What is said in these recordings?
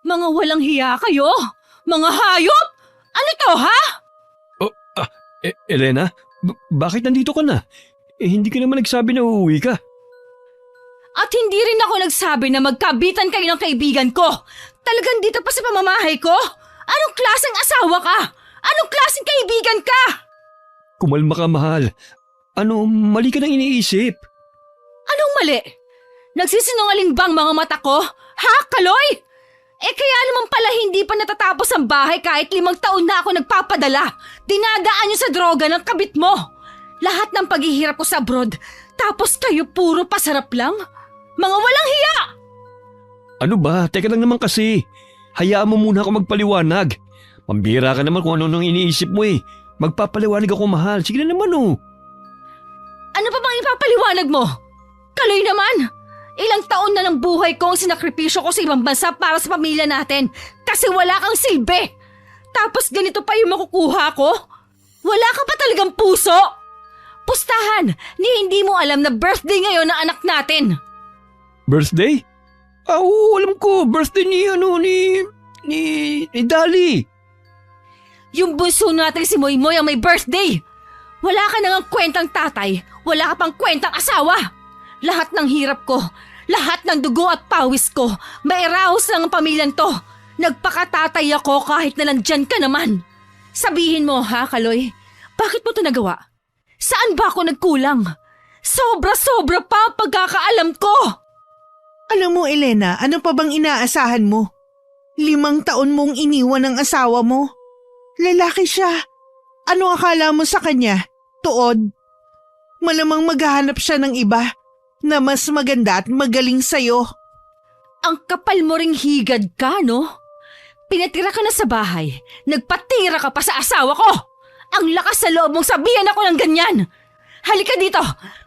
Mga walang hiya kayo! Mga hayop! Ano to, ha? Oh, Elena, bakit nandito ka na? Hindi ka naman nagsabi na uuwi ka. At hindi rin ako nagsabi na magkabitan kayo ng kaibigan ko. Talagang dito pa sa pamamahay ko? Anong klaseng asawa ka? Anong klaseng kaibigan ka? Kumalma ka, mahal. Mali ka nang iniisip. Anong mali? Nagsisinungaling bang mga mata ko? Ha, Kaloy? Kaya naman pala hindi pa natatapos ang bahay kahit 5 taon na ako nagpapadala. Dinadaan niyo sa droga ng kabit mo. Lahat ng paghihirap ko sa abroad, tapos kayo puro pasarap lang? Mga walang hiya! Ano ba? Teka lang naman kasi. Hayaan mo muna ako magpaliwanag. Pambira ka naman kung ano nang iniisip mo eh. Magpapaliwanag ako, mahal. Sige na naman oh. Ano pa bang ipapaliwanag mo? Kaloy naman! Ilang taon na ng buhay ko ang sinakripisyo ko sa ibang bansa para sa pamilya natin kasi wala kang silbi. Tapos ganito pa yung makukuha ko? Wala ka pa talagang puso? Pustahan, hindi mo alam na birthday ngayon ng anak natin. Birthday? Oo, alam ko. Birthday ni Dali. Yung bunso natin si Moymoy ang may birthday. Wala ka nang kwentang tatay, wala ka pang kwentang asawa. Lahat ng hirap ko, lahat ng dugo at pawis ko, mairaos lang ang pamilyang to. Nagpakatatay ako kahit na nandyan ka naman. Sabihin mo ha, Kaloy, bakit mo to nagawa? Saan ba ako nagkulang? Sobra-sobra pa ang pagkakaalam ko! Alam mo, Elena, ano pa bang inaasahan mo? 5 taon mong iniwan ng asawa mo. Lalaki siya. Ano akala mo sa kanya? Tuod? Malamang maghahanap siya ng iba na mas maganda at magaling sa'yo. Ang kapal mo ring higad ka, no? Pinatira ka na sa bahay, nagpatira ka pa sa asawa ko! Ang lakas sa loob mong sabihan ako ng ganyan! Halika dito!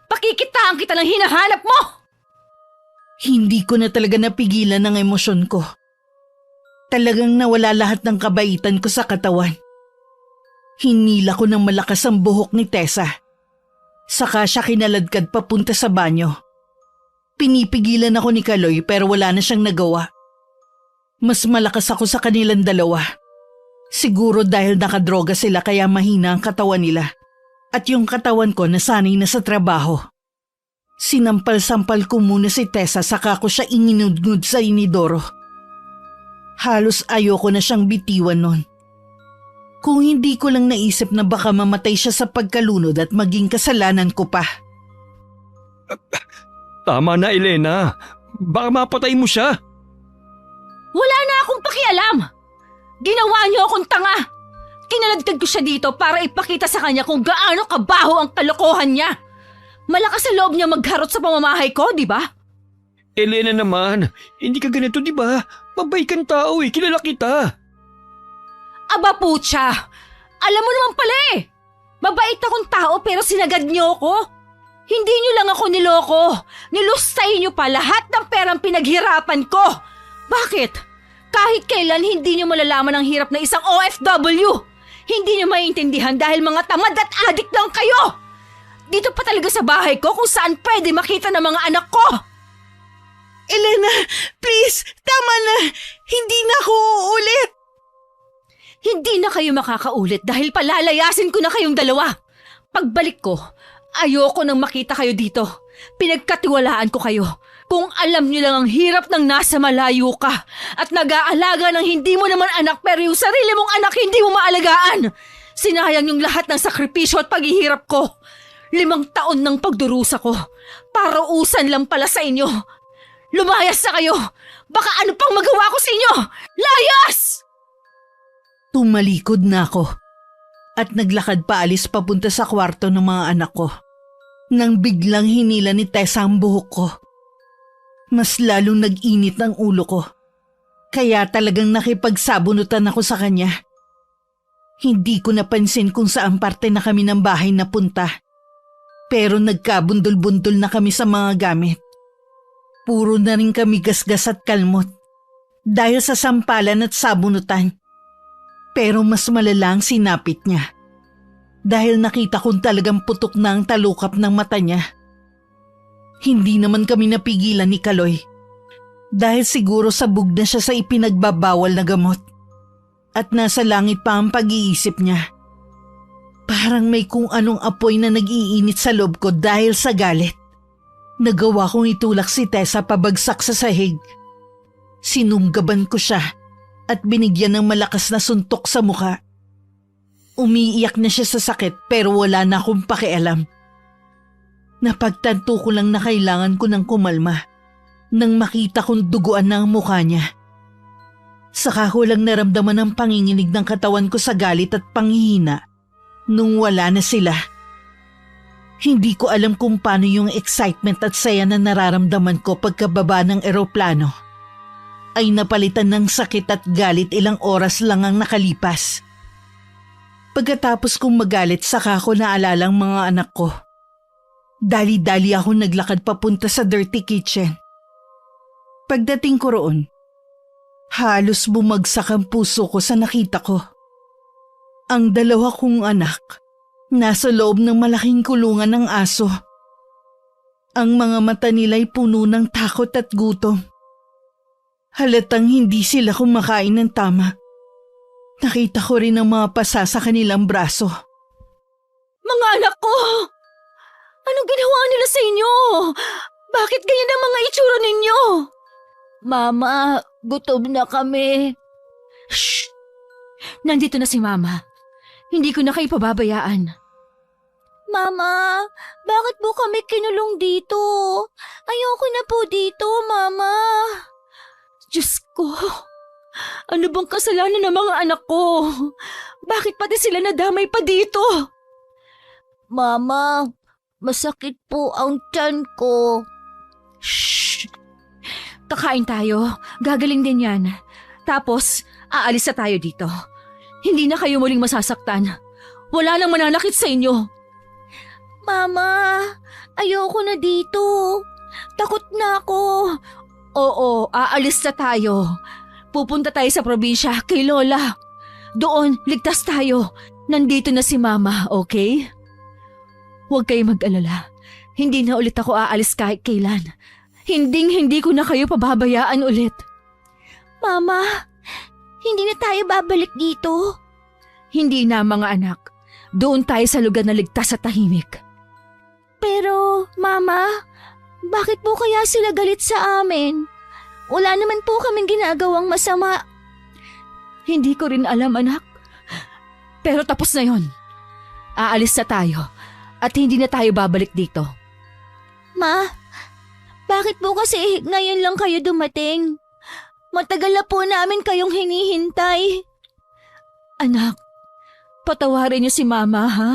Pakikitaan kita ng hinahanap mo! Hindi ko na talaga napigilan ang emosyon ko. Talagang nawala lahat ng kabaitan ko sa katawan. Hinila ko ng malakas ang buhok ni Tessa. Saka siya kinaladkad papunta sa banyo. Pinipigilan ako ni Kaloy pero wala na siyang nagawa. Mas malakas ako sa kanilang dalawa. Siguro dahil nakadroga sila kaya mahina ang katawan nila. At yung katawan ko nasanay na sa trabaho. Sinampal-sampal ko muna si Tessa saka ko siya ininudngud sa inidoro. Halos ayoko na siyang bitiwan nun. Kung hindi ko lang naisip na baka mamatay siya sa pagkalunod at maging kasalanan ko pa. Tama na, Elena. Baka mapatay mo siya. Wala na akong pakialam! Ginawa niyo akong tanga! Kinaladkad ko siya dito para ipakita sa kanya kung gaano kabaho ang kalokohan niya. Malakas sa loob niya magharot sa pamamahay ko, di ba? Elena naman, hindi ka ganito, di ba? Mabait kang tao eh, kilala kita. Aba putya! Alam mo naman pala eh! Mabait akong tao pero sinagad niyo ako. Hindi niyo lang ako niloko. Nilustay niyo pa lahat ng perang pinaghirapan ko. Bakit? Kahit kailan hindi niyo malalaman ang hirap ng isang OFW. Hindi niyo maiintindihan dahil mga tamad at adik lang kayo. Dito pa talaga sa bahay ko kung saan pwede makita ng mga anak ko. Elena, please, tama na. Hindi na ako uulit. Hindi na kayo makakaulit dahil palalayasin ko na kayong dalawa. Pagbalik ko, ayoko nang makita kayo dito. Pinagkatiwalaan ko kayo. Kung alam niyo lang ang hirap ng nasa malayo ka at nag-aalaga ng hindi mo naman anak pero yung sarili mong anak hindi mo maalagaan. Sinayang yung lahat ng sakripisyo at paghihirap ko. 5 taon ng pagdurusa ko. Paruusan lang pala sa inyo. Lumayas na kayo. Baka ano pang magawa ko sa inyo. Layas! Tumalikod na ako at naglakad paalis papunta sa kwarto ng mga anak ko. Nang biglang hinila ni Tessa ang buhok ko. Mas lalong nag-init ang ulo ko. Kaya talagang nakipagsabunutan ako sa kanya. Hindi ko napansin kung saan parte na kami ng bahay napunta. Pero nagkabundol-bundol na kami sa mga gamit. Puro na rin kami gasgas at kalmot. Dahil sa sampalan at sabunutan. Pero mas malala ang sinapit niya. Dahil nakita kong talagang putok na ang talukap ng mata niya. Hindi naman kami napigilan ni Kaloy. Dahil siguro sabog na siya sa ipinagbabawal na gamot. At nasa langit pa ang pag-iisip niya. Parang may kung anong apoy na nag-iinit sa loob ko dahil sa galit. Nagawa kong itulak si Tessa pabagsak sa sahig. Sinunggaban ko siya at binigyan ng malakas na suntok sa mukha. Umiiyak na siya sa sakit pero wala na akong pakialam. Napagtanto ko lang na kailangan ko ng kumalma nang makita kong duguan na ang mukha niya. Saka ko lang naramdaman ang panginginig ng katawan ko sa galit at panghihina nung wala na sila. Hindi ko alam kung paano yung excitement at saya na nararamdaman ko pagkababa ng eroplano ay napalitan ng sakit at galit ilang oras lang ang nakalipas. Pagkatapos kong magalit saka ko naalala ang mga anak ko. Dali-dali ako naglakad papunta sa dirty kitchen. Pagdating ko roon, halos bumagsak ang puso ko sa nakita ko. Ang dalawa kong anak, nasa loob ng malaking kulungan ng aso. Ang mga mata nila'y puno ng takot at gutom. Halatang hindi sila kumakain ng tama. Nakita ko rin ang mga pasa sa kanilang braso. Mga anak ko! Anong ginawa nila sa inyo? Bakit ganyan ang mga itsura ninyo? Mama, gutom na kami. Shh! Nandito na si Mama. Hindi ko na kayo pababayaan. Mama, bakit po kami kinulong dito? Ayoko na po dito, Mama. Diyos ko, ano bang kasalanan ng mga anak ko? Bakit pati sila nadamay pa dito? Mama, masakit po ang tiyan ko. Shh! Kakain tayo. Gagaling din yan. Tapos, aalis na tayo dito. Hindi na kayo muling masasaktan. Wala nang mananakit sa inyo. Mama, ayoko na dito. Takot na ako. Oo, aalis na tayo. Pupunta tayo sa probinsya kay Lola. Doon, ligtas tayo. Nandito na si Mama, okay? Huwag kayo mag-alala. Hindi na ulit ako aalis kahit kailan. Hindi ko na kayo pababayaan ulit. Mama, hindi na tayo babalik dito. Hindi na, mga anak. Doon tayo sa lugar na ligtas at tahimik. Pero, Mama, bakit po kaya sila galit sa amin? Wala naman po kaming ginagawang masama. Hindi ko rin alam, anak. Pero tapos na yon. Aalis na tayo at hindi na tayo babalik dito. Ma, bakit po kasi ngayon lang kayo dumating? Matagal na po namin kayong hinihintay. Anak, patawarin niyo si Mama, ha?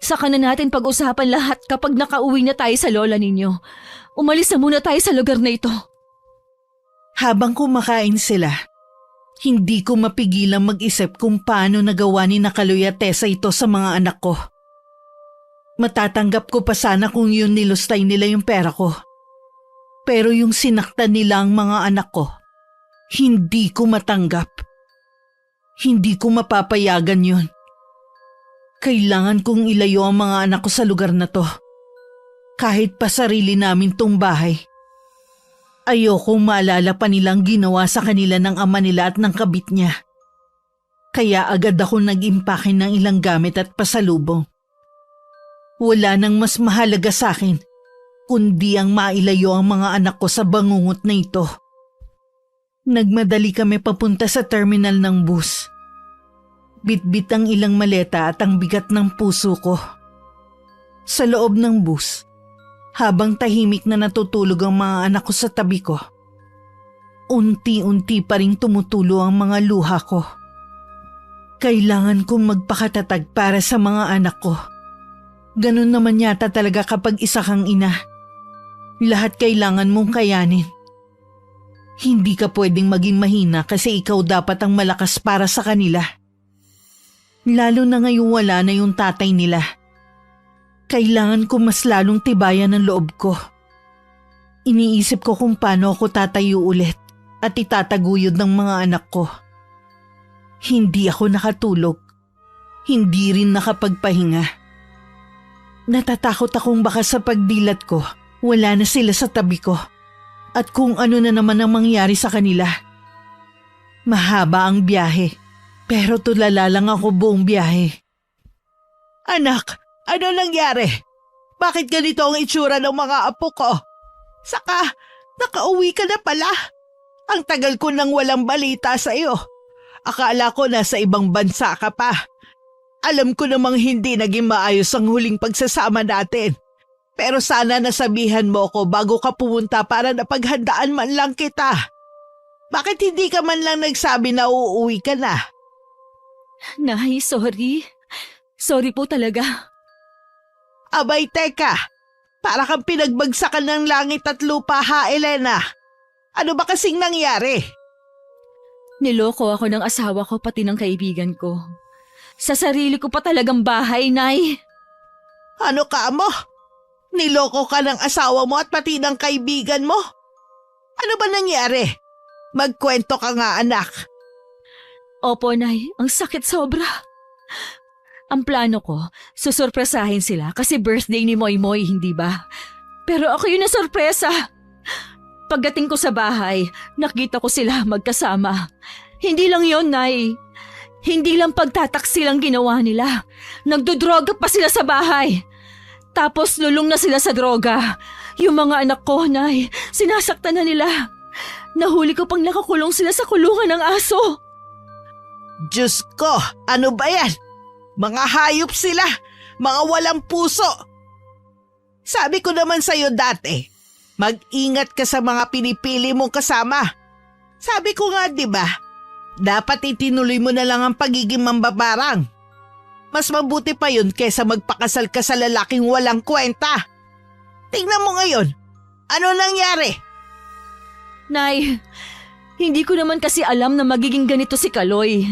Saka na natin pag-usapan lahat kapag nakauwi na tayo sa lola ninyo. Umalis na muna tayo sa lugar na ito. Habang kumakain sila, hindi ko mapigilang mag-isip kung paano nagawa ni Nakaloy at Tessa ito sa mga anak ko. Matatanggap ko pa sana kung yun nilustay nila yung pera ko. Pero yung sinaktan nila ang mga anak ko, hindi ko matanggap. Hindi ko mapapayagan yun. Kailangan kong ilayo ang mga anak ko sa lugar na to. Kahit pa sarili namin tong bahay. Ayokong maalala pa nilang ginawa sa kanila ng ama nila at ng kabit niya. Kaya agad ako nag-impake ng ilang gamit at pasalubong. Wala nang mas mahalaga sa akin, kundi ang mailayo ang mga anak ko sa bangungot na ito. Nagmadali kami papunta sa terminal ng bus. Bitbit ang ilang maleta at ang bigat ng puso ko. Sa loob ng bus, habang tahimik na natutulog ang mga anak ko sa tabi ko, unti-unti pa ring tumutulo ang mga luha ko. Kailangan kong magpakatatag para sa mga anak ko. Ganun naman yata talaga kapag isa kang ina. Lahat kailangan mong kayanin. Hindi ka pwedeng maging mahina kasi ikaw dapat ang malakas para sa kanila. Lalo na ngayong wala na yung tatay nila. Kailangan ko mas lalong tibayan ang loob ko. Iniisip ko kung paano ako tatayo ulit at itataguyod ng mga anak ko. Hindi ako nakatulog. Hindi rin nakapagpahinga. Natatakot akong baka sa pagdilat ko, wala na sila sa tabi ko. At kung ano na naman ang mangyari sa kanila. Mahaba ang biyahe, pero tulala lang ako buong biyahe. Anak, ano nangyari? Bakit ganito ang itsura ng mga apo ko? Saka, nakauwi ka na pala. Ang tagal ko nang walang balita sa iyo. Akala ko nasa ibang bansa ka pa. Alam ko namang hindi naging maayos ang huling pagsasama natin. Pero sana nasabihan mo ko bago ka pumunta para napaghandaan man lang kita. Bakit hindi ka man lang nagsabi na uuwi ka na? Nay, sorry. Sorry po talaga. Abay, teka. Para kang pinagbagsakan ng langit at lupa ha, Elena. Ano ba kasing nangyari? Niloko ako ng asawa ko pati ng kaibigan ko. Sa sarili ko pa talagang bahay, Nay. Ano ka mo? Niloko ka ng asawa mo at pati ng kaibigan mo? Ano ba nangyari? Magkwento ka nga, anak. Opo, Nay. Ang sakit sobra. Ang plano ko, susurpresahin sila kasi birthday ni Moy Moy, hindi ba? Pero ako yun na sorpresa. Pagdating ko sa bahay, nakita ko sila magkasama. Hindi lang yon, Nay. Hindi lang pagtataksi lang ginawa nila. Nagdodroga pa sila sa bahay. Tapos lulong na sila sa droga. Yung mga anak ko, Nay, sinasaktan na nila. Nahuli ko pang nakakulong sila sa kulungan ng aso. Diyos ko, ano ba yan? Mga hayop sila, mga walang puso. Sabi ko naman sa'yo dati, mag-ingat ka sa mga pinipili mong kasama. Sabi ko nga, di ba? Dapat itinuloy mo na lang ang pagiging mambabarang. Mas mabuti pa yun kesa magpakasal ka sa lalaking walang kwenta. Tingnan mo ngayon, ano nangyari? Nay, hindi ko naman kasi alam na magiging ganito si Kaloy.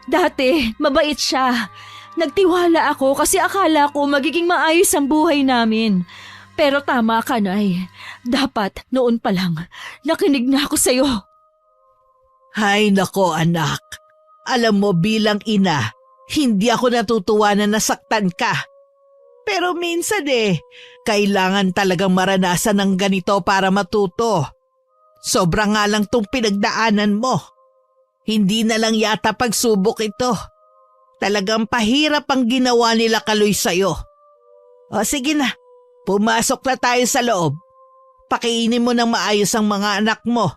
Dati, mabait siya. Nagtiwala ako kasi akala ko magiging maayos ang buhay namin. Pero tama ka, Nay. Dapat noon pa lang, nakinig na ako sa'yo. Hay nako anak, alam mo bilang ina, hindi ako natutuwa na nasaktan ka. Pero minsan kailangan talagang maranasan ng ganito para matuto. Sobra nga lang tong pinagdaanan mo. Hindi na lang yata pagsubok ito. Talagang pahirap ang ginawa nila Kaloy sa'yo. O sige na, pumasok na tayo sa loob. Pakiinin mo ng maayos ang mga anak mo.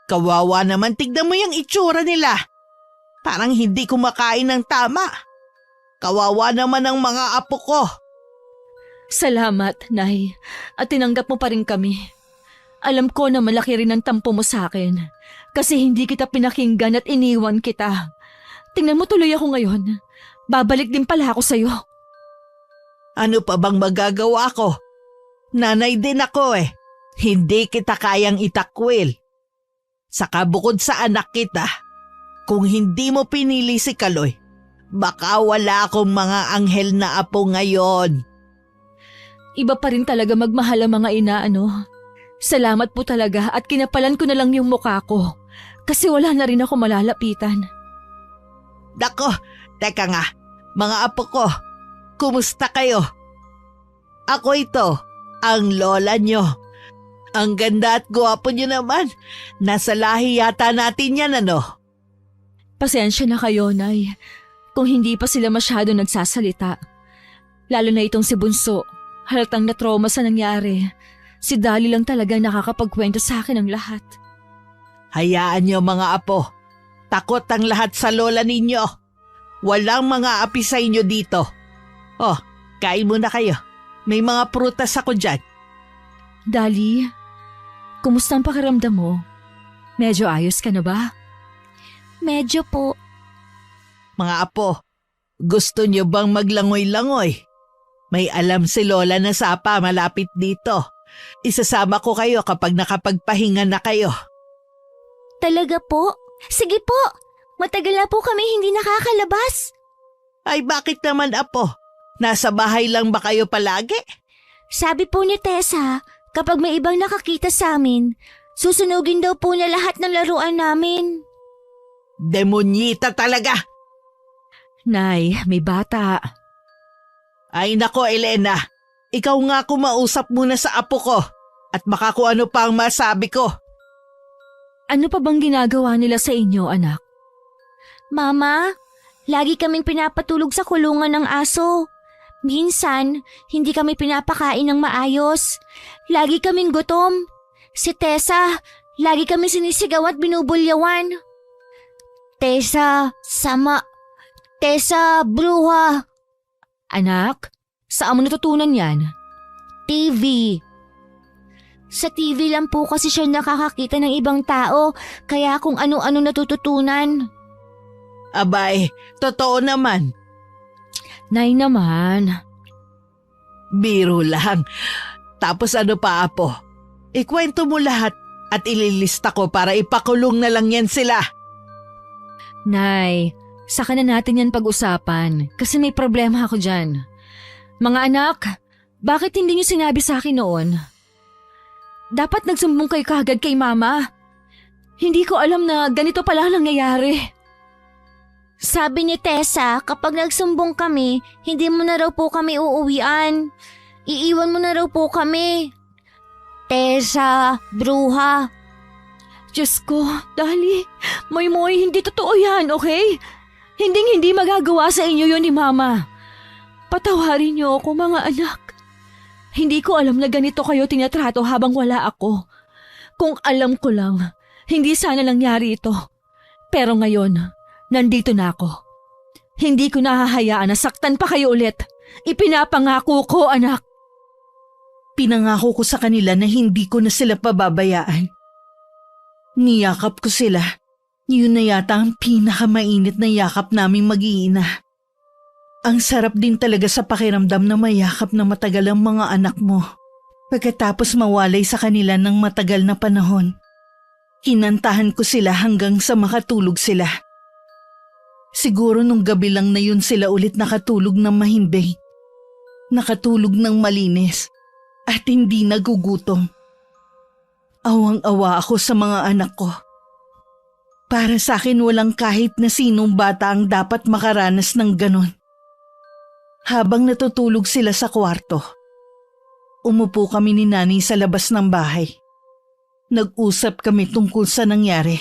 Kawawa naman, tignan mo yung itsura nila. Parang hindi kumakain ng tama. Kawawa naman ang mga apo ko. Salamat, Nay. At tinanggap mo pa rin kami. Alam ko na malaki rin ang tampo mo sa akin. Kasi hindi kita pinakinggan at iniwan kita. Tingnan mo tuloy ako ngayon. Babalik din pala ako sa'yo. Ano pa bang magagawa ko? Nanay din ako Hindi kita kayang itakwil. Saka bukod sa anak kita, kung hindi mo pinili si Kaloy, baka wala akong mga anghel na apo ngayon. Iba pa rin talaga magmahal ang mga ina, ano? Salamat po talaga at kinapalan ko na lang yung mukha ko. Kasi wala na rin ako malalapitan. Dako, teka nga, mga apo ko, kumusta kayo? Ako ito, ang lola nyo. Ang ganda at gwapo nyo naman. Nasa lahi yata natin yan, ano? Pasensya na kayo, Nay. Kung hindi pa sila masyado nagsasalita. Lalo na itong si Bunso. Halatang na-trauma sa nangyari. Si Dali lang talaga nakakapagkwento sa akin ng lahat. Hayaan nyo mga apo. Takot ang lahat sa lola ninyo. Walang mga api sa inyo dito. Oh, kain muna kayo. May mga prutas ako dyan. Dali, kumusta ang pakiramdam mo? Medyo ayos ka na ba? Medyo po. Mga apo, gusto nyo bang maglangoy-langoy? May alam si Lola na sapa malapit dito. Isasama ko kayo kapag nakapagpahinga na kayo. Talaga po? Sige po. Matagal na po kami hindi nakakalabas. Ay bakit naman apo? Nasa bahay lang ba kayo palagi? Sabi po ni Tessa, kapag may ibang nakakita sa amin, susunugin daw po niya lahat ng laruan namin. Demonyita talaga! Nay, may bata. Ay nako Elena, ikaw nga kumausap muna sa apo ko. at baka kung ano pa ang masabi ko. Ano pa bang ginagawa nila sa inyo, anak? Mama, lagi kaming pinapatulog sa kulungan ng aso. Minsan, hindi kami pinapakain ng maayos. Lagi kaming gutom. Si Tessa, lagi kami sinisigaw at binubulyawan. Tessa, bruha. Anak, saan mo natutunan yan? TV. Sa TV lang po kasi siya nakakakita ng ibang tao, kaya kung ano-ano natututunan. Abay, totoo naman. Nay naman. Biro lang. Tapos ano pa, Apo? Ikwento mo lahat at ililista ko para ipakulong na lang yan sila. Nay, saka na natin yan pag-usapan kasi may problema ako dyan. Mga anak, bakit hindi niyo sinabi sa akin noon? Dapat nagsumbong kayo kagad kay Mama. Hindi ko alam na ganito pala nangyayari. Sabi ni Tessa, kapag nagsumbong kami, hindi mo na raw po kami uuwian. Iiwan mo na raw po kami. Tessa, bruha. Diyos ko, Dali, moy, hindi totoo yan, okay? Hindi magagawa sa inyo yun ni Mama. Patawarin niyo ako, mga anak. Hindi ko alam na ganito kayo tinatrato habang wala ako. Kung alam ko lang, hindi sana nangyari ito. Pero ngayon, nandito na ako. Hindi ko nahahayaan na saktan pa kayo ulit. Ipinapangako ko, anak. Pinangako ko sa kanila na hindi ko na sila pababayaan. Niyakap ko sila. Yun na yata ang pinakamainit na yakap naming mag-iina. Ang sarap din talaga sa pakiramdam na mayakap na matagal ang mga anak mo. Pagkatapos mawalay sa kanila ng matagal na panahon, kinantahan ko sila hanggang sa makatulog sila. Siguro nung gabi lang na yun sila ulit nakatulog ng mahimbing. Nakatulog ng malinis at hindi nagugutom. Awang-awa ako sa mga anak ko. Para sa akin walang kahit na sinong bata ang dapat makaranas ng ganon. Habang natutulog sila sa kwarto, umupo kami ni Nani sa labas ng bahay. Nag-usap kami tungkol sa nangyari.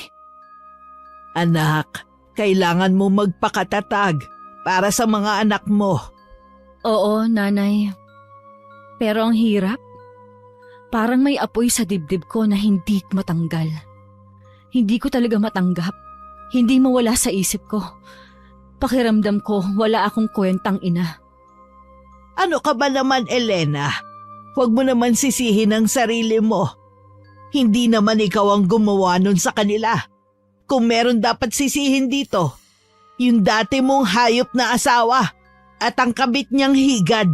Anak, kailangan mo magpakatatag para sa mga anak mo. Oo, Nanay. Pero ang hirap. Parang may apoy sa dibdib ko na hindi matanggal. Hindi ko talaga matanggap. Hindi mawala sa isip ko. Pakiramdam ko wala akong kwentang ina. Ano ka ba naman, Elena? Huwag mo naman sisihin ang sarili mo. Hindi naman ikaw ang gumawa nun sa kanila. Kung meron dapat sisihin dito, yung dati mong hayop na asawa at ang kabit niyang higad.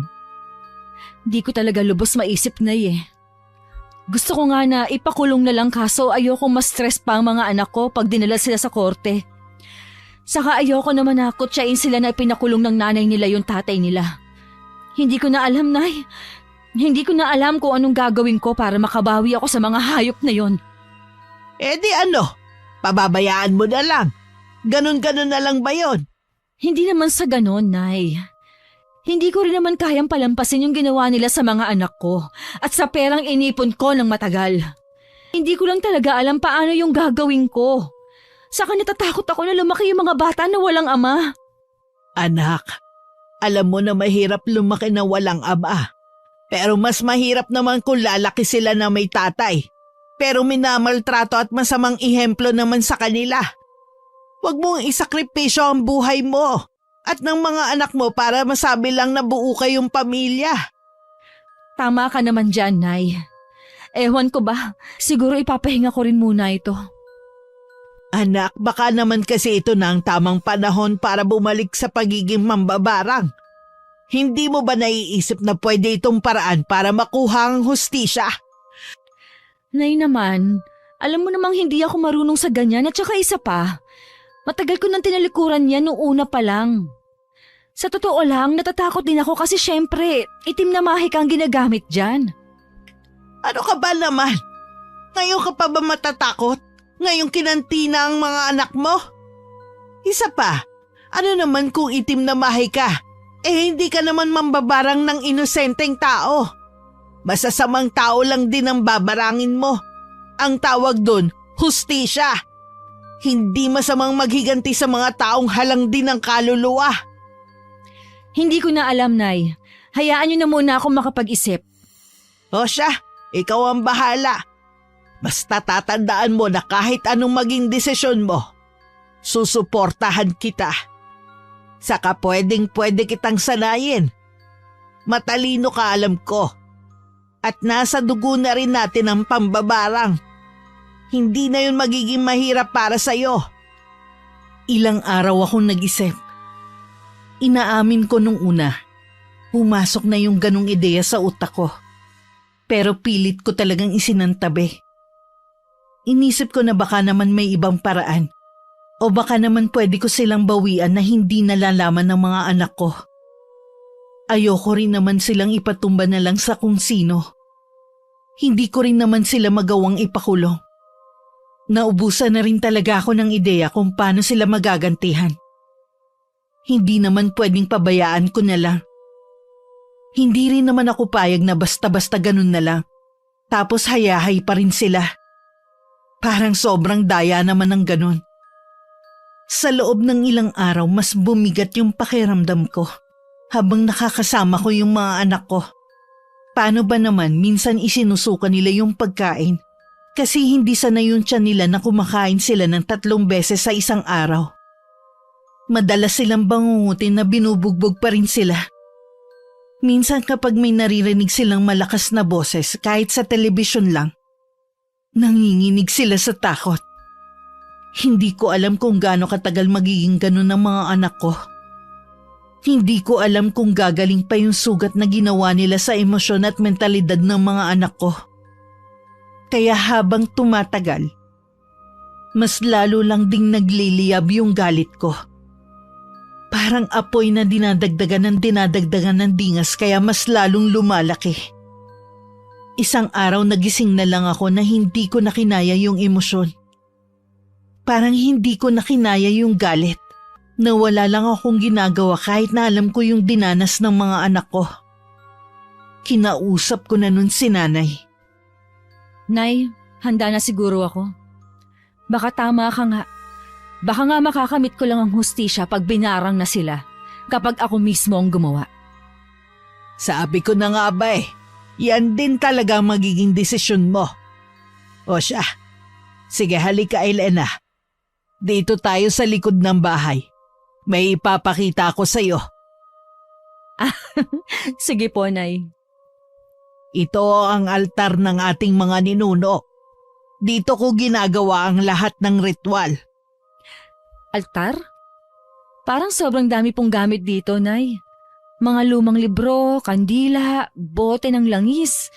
Di ko talaga lubos maisip na Gusto ko nga na ipakulong na lang kaso ayoko ma-stress pa ang mga anak ko pag dinala sila sa korte. Saka ayoko naman na kutsain sila na ipinakulong ng nanay nila yung tatay nila. Hindi ko na alam, Nay. Hindi ko na alam kung anong gagawin ko para makabawi ako sa mga hayop na yon. Eh di ano? Pababayaan mo na lang. Ganon-ganon na lang ba yon? Hindi naman sa ganon, Nay. Hindi ko rin naman kayang palampasin yung ginawa nila sa mga anak ko at sa perang inipon ko ng matagal. Hindi ko lang talaga alam paano yung gagawin ko. Saka natatakot ako na lumaki yung mga bata na walang ama. Anak, alam mo na mahirap lumaki na walang ama. Pero mas mahirap naman kung lalaki sila na may tatay. Pero minamaltrato at masamang ihemplo naman sa kanila. Huwag mong isakripisyo ang buhay mo at ng mga anak mo para masabi lang na buo kayong pamilya. Tama ka naman dyan, Nay. Ewan ko ba, siguro ipapahinga ko rin muna ito. Anak, baka naman kasi ito na ang tamang panahon para bumalik sa pagiging mambabarang. Hindi mo ba naiisip na pwede itong paraan para makuha ang hustisya? Nay naman, alam mo namang hindi ako marunong sa ganyan at saka isa pa. Matagal ko nang tinalikuran yan noong una pa lang. Sa totoo lang, natatakot din ako kasi syempre, itim na mahika ang ginagamit dyan. Ano ka ba naman? Ngayon ka pa ba matatakot? Ngayong kinantina ang mga anak mo? Isa pa, ano naman kung itim na mahika? Eh hindi ka naman mambabarang ng inosenteng tao. Masasamang tao lang din ang babarangin mo. Ang tawag doon, hustisya. Hindi masamang maghiganti sa mga taong halang din ng kaluluwa. Hindi ko na alam, Nay. Hayaan niyo na muna ako makapag-isip. O siya, ikaw ang bahala. Basta tatandaan mo na kahit anong maging desisyon mo, susuportahan kita. Saka pwede kitang sanayin. Matalino ka, alam ko. At nasa dugo na rin natin ang pambabarang. Hindi na yun magiging mahirap para sa'yo. Ilang araw akong nag-isip. Inaamin ko nung una, pumasok na yung ganong ideya sa utak ko. Pero pilit ko talagang isinantabi. Inisip ko na baka naman may ibang paraan. O baka naman pwede ko silang bawian na hindi nalalaman ng mga anak ko. Ayoko rin naman silang ipatumba na lang sa kung sino. Hindi ko rin naman sila magawang ipakulong. Naubusan na rin talaga ako ng ideya kung paano sila magagantihan. Hindi naman pwedeng pabayaan ko na lang. Hindi rin naman ako payag na basta-basta ganun na lang. Tapos hayahay pa rin sila. Parang sobrang daya naman ng ganun. Sa loob ng ilang araw mas bumigat yung pakiramdam ko habang nakakasama ko yung mga anak ko. Paano ba naman minsan isinusuka nila yung pagkain kasi hindi sanay yung tiyan nila na kumakain sila ng 3 beses sa isang araw. Madalas silang bangungutin na binubugbog pa rin sila. Minsan kapag may naririnig silang malakas na boses kahit sa telebisyon lang, nanginginig sila sa takot. Hindi ko alam kung gaano katagal magiging ganun ang mga anak ko. Hindi ko alam kung gagaling pa yung sugat na ginawa nila sa emosyon at mentalidad ng mga anak ko. Kaya habang tumatagal, mas lalo lang ding nagliliyab yung galit ko. Parang apoy na dinadagdagan ng dingas kaya mas lalong lumalaki. Isang araw nagising na lang ako na hindi ko nakinaya yung emosyon. Parang hindi ko nakinaya yung galit. Nawala lang akong ginagawa kahit na alam ko yung dinanas ng mga anak ko. Kinausap ko na nun si nanay. Nay, handa na siguro ako. Baka tama ka nga. Baka nga makakamit ko lang ang hustisya pag binarang na sila kapag ako mismo ang gumawa. Sabi ko na nga ba yan din talaga ang magiging desisyon mo. O siya, sige halika Elena. Dito tayo sa likod ng bahay. May ipapakita ko sa'yo. Sige po, Nay. Ito ang altar ng ating mga ninuno. Dito ko ginagawa ang lahat ng ritual. Altar? Parang sobrang dami pong gamit dito, Nay. Mga lumang libro, kandila, bote ng langis,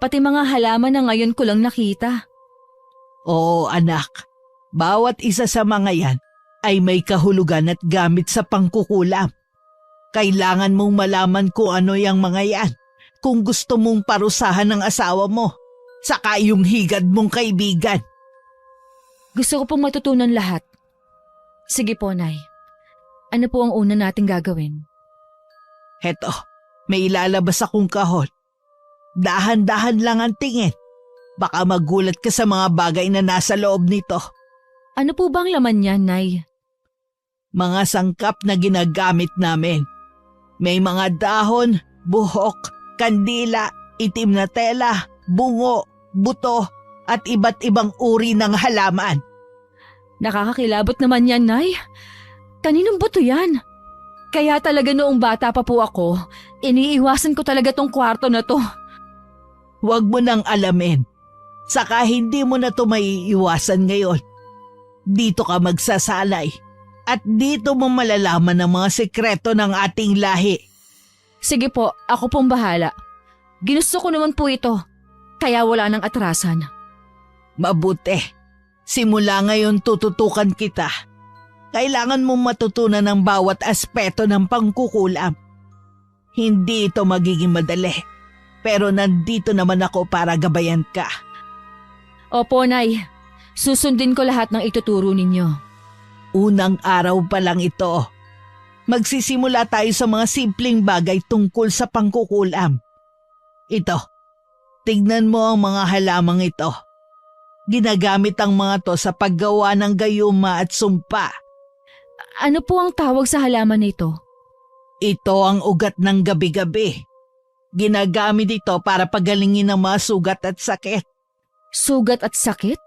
pati mga halaman na ngayon ko lang nakita. Oo anak, bawat isa sa mga yan ay may kahulugan at gamit sa pangkukulam. Kailangan mong malaman kung ano yung mga yan kung gusto mong parusahan ng asawa mo, saka yung higad mong kaibigan. Gusto ko pong matutunan lahat. Sige po, Nay. Ano po ang una nating gagawin? Heto, may ilalabas akong kahon. Dahan-dahan lang ang tingin. Baka magulat ka sa mga bagay na nasa loob nito. Ano po bang laman niyan, Nay? Mga sangkap na ginagamit namin. May mga dahon, buhok, kandila, itim na tela, bungo, buto, at iba't ibang uri ng halaman. Nakakakilabot naman yan, Nay. Kaninong buto yan? Kaya talaga noong bata pa po ako, iniiwasan ko talaga tong kwarto na to. Huwag mo nang alamin. Saka hindi mo na to maiiwasan ngayon. Dito ka magsasalay. At dito mo malalaman ang mga sekreto ng ating lahi. Sige po, ako pong bahala. Ginusto ko naman po ito, kaya wala nang atrasan. Mabuti. Simula ngayon tututukan kita. Kailangan mong matutunan ang bawat aspeto ng pangkukulam. Hindi ito magiging madali. Pero nandito naman ako para gabayan ka. Opo, Nay. Susundin ko lahat ng ituturo ninyo. Unang araw pa lang ito. Magsisimula tayo sa mga simpleng bagay tungkol sa pangkukulam. Ito, Tignan mo ang mga halamang ito. Ginagamit ang mga to sa paggawa ng gayuma at sumpa. Ano po ang tawag sa halaman nito? Ito ang ugat ng gabi-gabi. Ginagamit ito para pagalingin ang mga sugat at sakit. Sugat at sakit?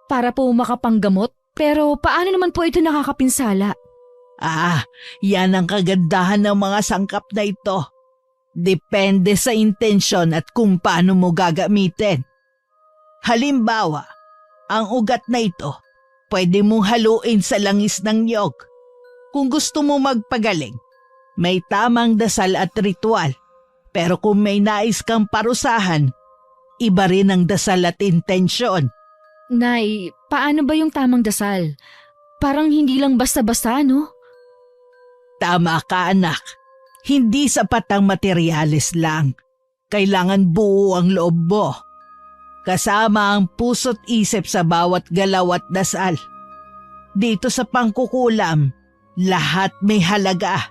Para po makapanggamot? Pero paano naman po ito nakakapinsala? Yan ang kagandahan ng mga sangkap na ito. Depende sa intensyon at kung paano mo gagamitin. Halimbawa, ang ugat na ito, pwede mong haluin sa langis ng niyog. Kung gusto mo magpagaling, may tamang dasal at ritual. Pero kung may nais kang parusahan, iba rin ang dasal at intensyon. Nay, paano ba yung tamang dasal? Parang hindi lang basta-basta, no? Tama ka, anak. Hindi sapat ang materyales lang. Kailangan buo ang loob mo. Kasama ang puso't isip sa bawat galaw at dasal. Dito sa pangkukulam, lahat may halaga.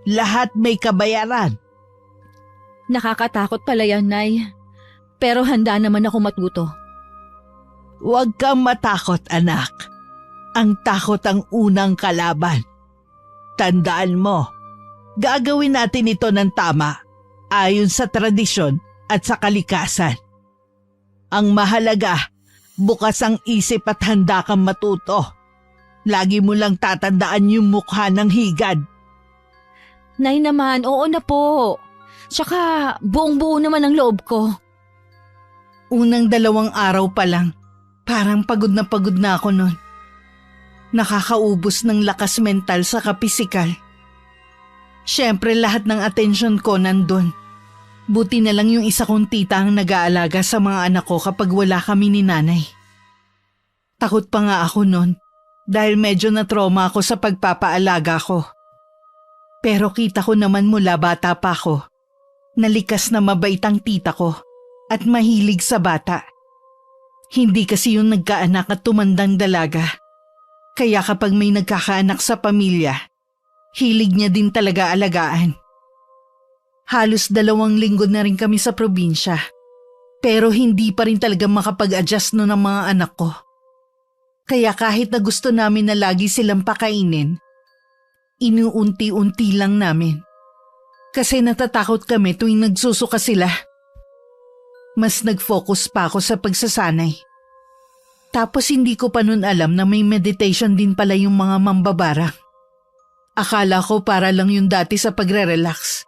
Lahat may kabayaran. Nakakatakot pala yan, Nay. Pero handa naman ako matuto. Huwag kang matakot, anak. Ang takot ang unang kalaban. Tandaan mo, gagawin natin ito ng tama, ayon sa tradisyon at sa kalikasan. Ang mahalaga, bukas ang isip at handa kang matuto. Lagi mo lang tatandaan yung mukha ng higad. Nay naman, oo na po. Tsaka buong-buo naman ang loob ko. Unang 2 araw pa lang, parang pagod na ako nun. Nakakaubos ng lakas mental sa kapisikal. Siyempre lahat ng atensyon ko nandun. Buti na lang yung isa kong tita ang nag-aalaga sa mga anak ko kapag wala kami ni nanay. Takot pa nga ako nun dahil medyo na-trauma ako sa pagpapaalaga ko. Pero kita ko naman mula bata pa ako, nalikas na mabait ang tita ko at mahilig sa bata. Hindi kasi yung nagkaanak at tumandang dalaga. Kaya kapag may nagkakaanak sa pamilya, hilig niya din talaga alagaan. Halos 2 linggo na rin kami sa probinsya. Pero hindi pa rin talaga makapag-adjust no ng mga anak ko. Kaya kahit na gusto namin na lagi silang pakainin, inuunti-unti lang namin. Kasi natatakot kami tuwing nagsusuka sila. Mas nag-focus pa ako sa pagsasanay. Tapos hindi ko pa nun alam na may meditation din pala yung mga mambabarang. Akala ko para lang yung dati sa pagre-relax.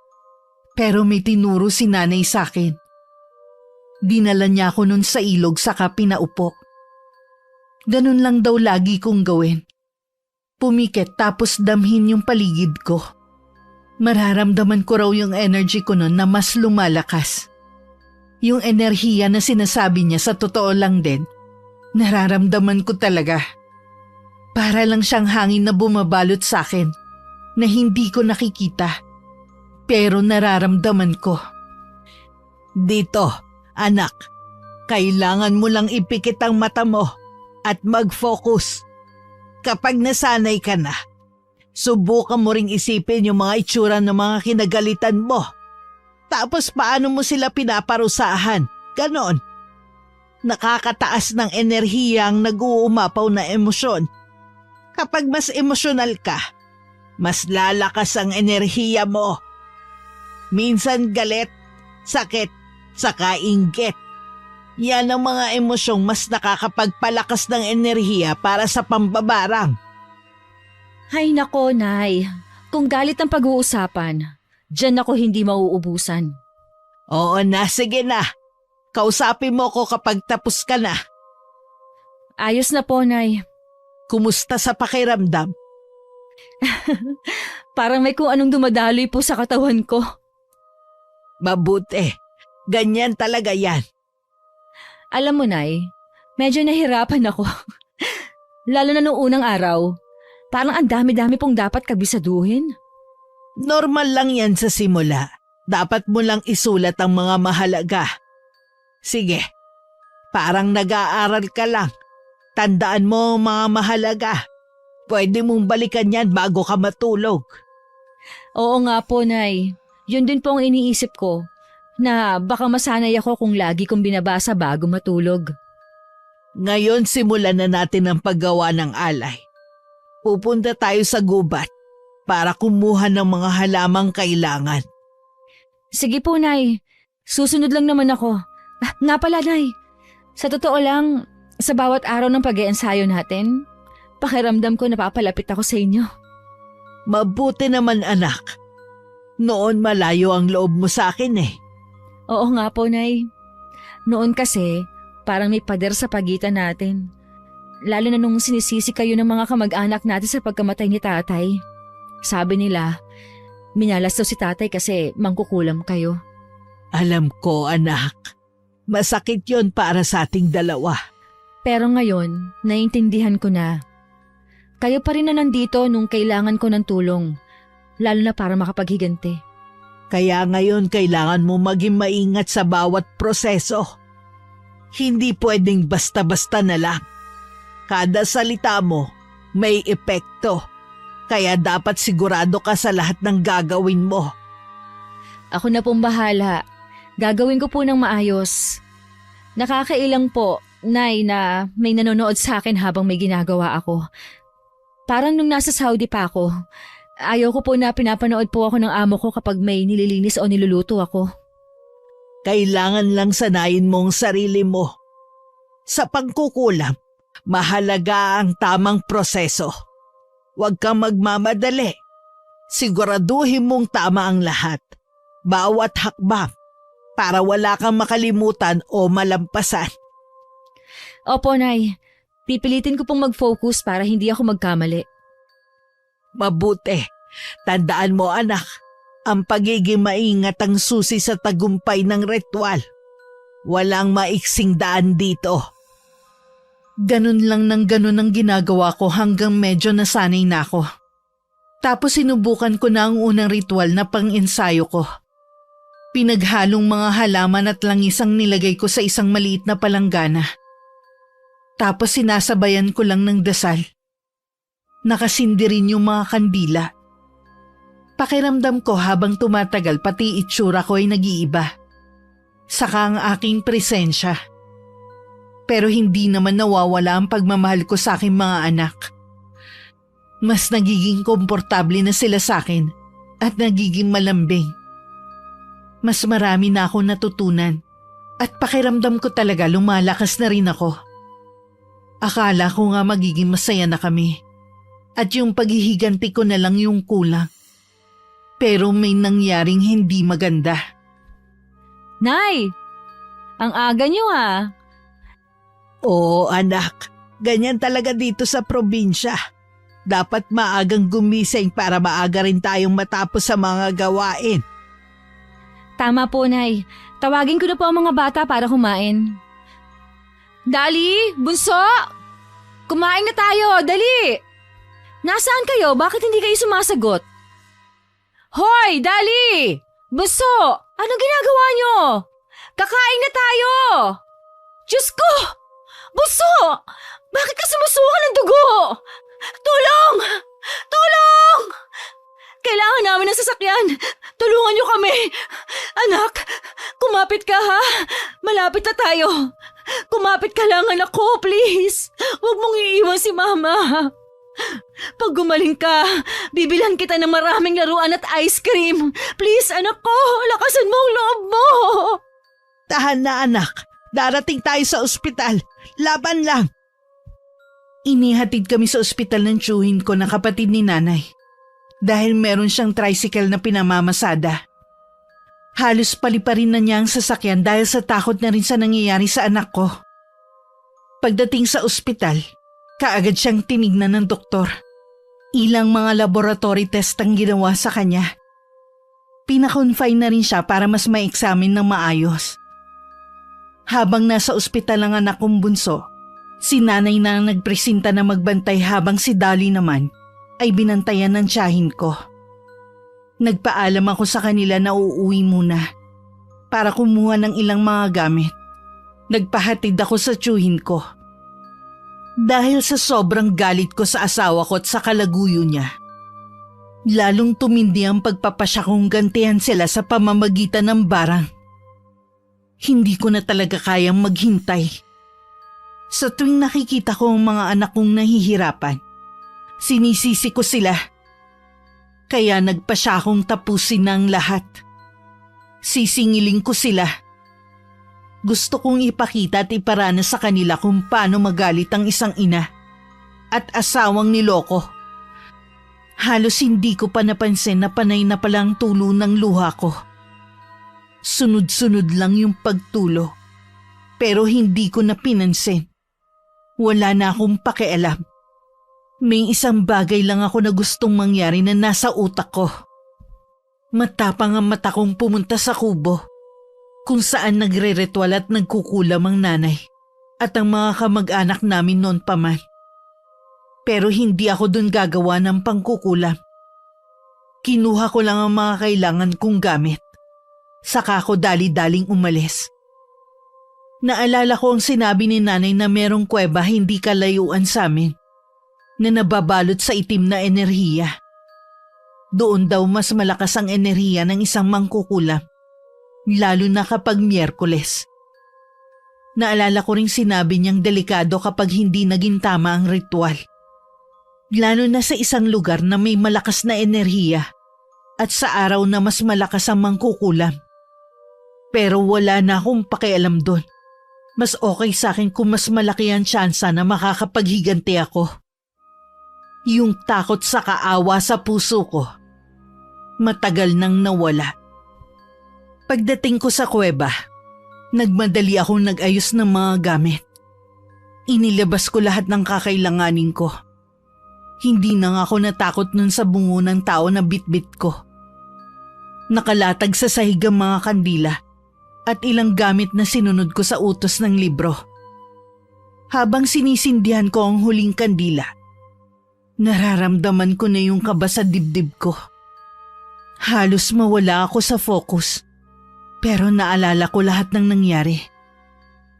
Pero may tinuro si nanay sa akin. Dinala niya ako nun sa ilog saka pinaupo. Ganun lang daw lagi kong gawin. Pumikit tapos damhin yung paligid ko. Mararamdaman ko raw yung energy ko nun na mas lumalakas. Yung enerhiya na sinasabi niya sa totoo lang din, nararamdaman ko talaga. Para lang siyang hangin na bumabalot sa akin na hindi ko nakikita. Pero nararamdaman ko. Dito, anak, kailangan mo lang ipikit ang mata mo at mag-focus. Kapag nasanay ka na, subukan mo ring isipin yung mga itsura ng mga kinagalitan mo. Tapos paano mo sila pinaparusahan? Ganon. Nakakataas ng enerhiya ang nag-uumapaw na emosyon. Kapag mas emosyonal ka, mas lalakas ang enerhiya mo. Minsan galit, sakit, saka inggit. Yan ang mga emosyong mas nakakapagpalakas ng enerhiya para sa pambabarang. Hay nako, Nay. Kung galit ang pag-uusapan, diyan ako hindi mauubusan. Oo na, sige na. Kausapin mo ko kapag tapos ka na. Ayos na po, Nay. Kumusta sa pakiramdam? Parang may kung anong dumadaloy po sa katawan ko. Mabuti. Ganyan talaga yan. Alam mo, Nay, medyo nahirapan ako. Lalo na noong unang araw. Parang ang dami-dami pong dapat kabisaduhin. Normal lang yan sa simula. Dapat mo lang isulat ang mga mahalaga. Sige, parang nag-aaral ka lang. Tandaan mo ang mga mahalaga. Pwede mong balikan yan bago ka matulog. Oo nga po, Nay. Yun din po ang iniisip ko. na baka masanay ako kung lagi kong binabasa bago matulog. Ngayon simulan na natin ang paggawa ng alay. Pupunta tayo sa gubat para kumuha ng mga halamang kailangan. Sige po, Nay. Susunod lang naman ako. Nga pala, Nay. Sa totoo lang, sa bawat araw ng pag-iensayo natin, pakiramdam ko napapalapit ako sa inyo. Mabuti naman anak. Noon malayo ang loob mo sa akin eh. Oo nga po, Nay. Noon kasi, parang may pader sa pagitan natin. Lalo na nung sinisisi kayo ng mga kamag-anak natin sa pagkamatay ni tatay. Sabi nila, minalas daw si tatay kasi mangkukulam kayo. Alam ko anak. Masakit yon para sa ating dalawa. Pero ngayon, naiintindihan ko na. Kayo pa rin na nandito nung kailangan ko ng tulong, lalo na para makapaghiganti. Kaya ngayon kailangan mo maging maingat sa bawat proseso. Hindi pwedeng basta-basta na lang. Kada salita mo may epekto. Kaya dapat sigurado ka sa lahat ng gagawin mo. Ako na pong bahala. Gagawin ko po ng maayos. Nakakailang po, Nay, na may nanonood sa akin habang may ginagawa ako. Parang nung nasa Saudi pa ako, ayaw ko po na pinapanood po ako ng amo ko kapag may nililinis o niluluto ako. Kailangan lang sanayin mo ang sarili mo. Sa pagkukulam, mahalaga ang tamang proseso. Huwag kang magmamadali. Siguraduhin mong tama ang lahat. Bawat hakbang para wala kang makalimutan o malampasan. Opo, Nay. Pipilitin ko pong mag-focus para hindi ako magkamali. Mabuti. Tandaan mo anak, ang pagiging maingat ang susi sa tagumpay ng ritual. Walang maiksing daan dito. Ganun lang ng ganun ang ginagawa ko hanggang medyo nasanay na ako. Tapos sinubukan ko na ang unang ritual na pang-ensayo ko. Pinaghalong mga halaman at langis ang nilagay ko sa isang maliit na palanggana. Tapos sinasabayan ko lang ng dasal. Nakasindi rin yung mga kandila. Pakiramdam ko habang tumatagal pati itsura ko ay nag-iiba. Saka ang aking presensya. Pero hindi naman nawawala ang pagmamahal ko sa aking mga anak. Mas nagiging komportable na sila sa akin at nagiging malambing. Mas marami na akong natutunan at pakiramdam ko talaga lumalakas na rin ako. Akala ko nga magiging masaya na kami at yung paghihiganti ko na lang yung kulang. Pero may nangyaring hindi maganda. Nay! Ang aga niyo ah! Oo anak, ganyan talaga dito sa probinsya. Dapat maagang gumising para maaga rin tayong matapos sa mga gawain. Tama po, Nay. Tawagin ko na po ang mga bata para kumain. Dali! Bunso! Kumain na tayo! Dali! Nasaan kayo? Bakit hindi kayo sumasagot? Hoy! Dali! Bunso! Anong ginagawa nyo? Kakain na tayo! Diyos ko! Bunso! Bakit ka sumusuka ng dugo? Tulong! Tulong! Kailangan namin ng sasakyan. Tulungan niyo kami. Anak, kumapit ka ha. Malapit na tayo. Kumapit ka lang anak ko, please. Huwag mong iiwan si Mama. Pag gumaling ka, bibilhan kita ng maraming laruan at ice cream. Please, anak ko, lakasan mo ang loob mo. Tahan na anak, darating tayo sa ospital. Laban lang. Inihatid kami sa ospital ng tiyuhin ko na kapatid ni nanay. Dahil meron siyang tricycle na pinamamasada. Halos paliparin na niya ang sasakyan dahil sa takot na rin sa nangyayari sa anak ko. Pagdating sa ospital, kaagad siyang tinignan ng doktor. Ilang mga laboratory test ang ginawa sa kanya. Pinakonfine na rin siya para mas ma-examine ng maayos. Habang nasa ospital ang anak kong bunso, si nanay na ang nagpresenta na magbantay habang si Dolly naman ay binantayan ng tiyahin ko. Nagpaalam ako sa kanila na uuwi muna para kumuha ng ilang mga gamit. Nagpahatid ako sa tiyuhin ko. Dahil sa sobrang galit ko sa asawa ko at sa kalaguyo niya, lalong tumindi ang pagpapasya kong gantihan sila sa pamamagitan ng barang. Hindi ko na talaga kayang maghintay. Sa tuwing nakikita ko ang mga anak kong nahihirapan, sinisisi ko sila. Kaya nagpasya akong tapusin na ang lahat. Sisingiling ko sila. Gusto kong ipakita at iparana sa kanila kung paano magalit ang isang ina at asawang niloko. Halos hindi ko pa napansin na panay na palang tulo ng luha ko. Sunod-sunod lang yung pagtulo, pero hindi ko na pinansin. Wala na akong pakialam. May isang bagay lang ako na gustong mangyari na nasa utak ko. Matapang ang mata kong pumunta sa kubo, kung saan nagre-retwal at nagkukulam ang nanay at ang mga kamag-anak namin noon pa man. Pero hindi ako dun gagawa ng pangkukulam. Kinuha ko lang ang mga kailangan kong gamit. Saka ako dali-daling umalis. Naalala ko ang sinabi ni nanay na merong kuweba hindi kalayuan sa amin na nababalot sa itim na enerhiya. Doon daw mas malakas ang enerhiya ng isang mangkukulam, lalo na kapag Miyerkules. Naalala ko ring sinabi niyang delikado kapag hindi naging tama ang ritual. Lalo na sa isang lugar na may malakas na enerhiya at sa araw na mas malakas ang mangkukulam. Pero wala na akong pakialam doon. Mas okay sa akin kung mas malaki ang tsansa na makakapaghiganti ako. Yung takot sa kaawa sa puso ko, matagal nang nawala. Pagdating ko sa kuweba, nagmadali akong nag-ayos ng mga gamit. Inilabas ko lahat ng kakailanganin ko. Hindi na nga ako natakot nun sa bungo ng tao na bitbit ko. Nakalatag sa sahig ang mga kandila at ilang gamit na sinunod ko sa utos ng libro. Habang sinisindihan ko ang huling kandila, nararamdaman ko na yung kaba sa dibdib ko. Halos mawala ako sa focus, pero naalala ko lahat ng nangyari.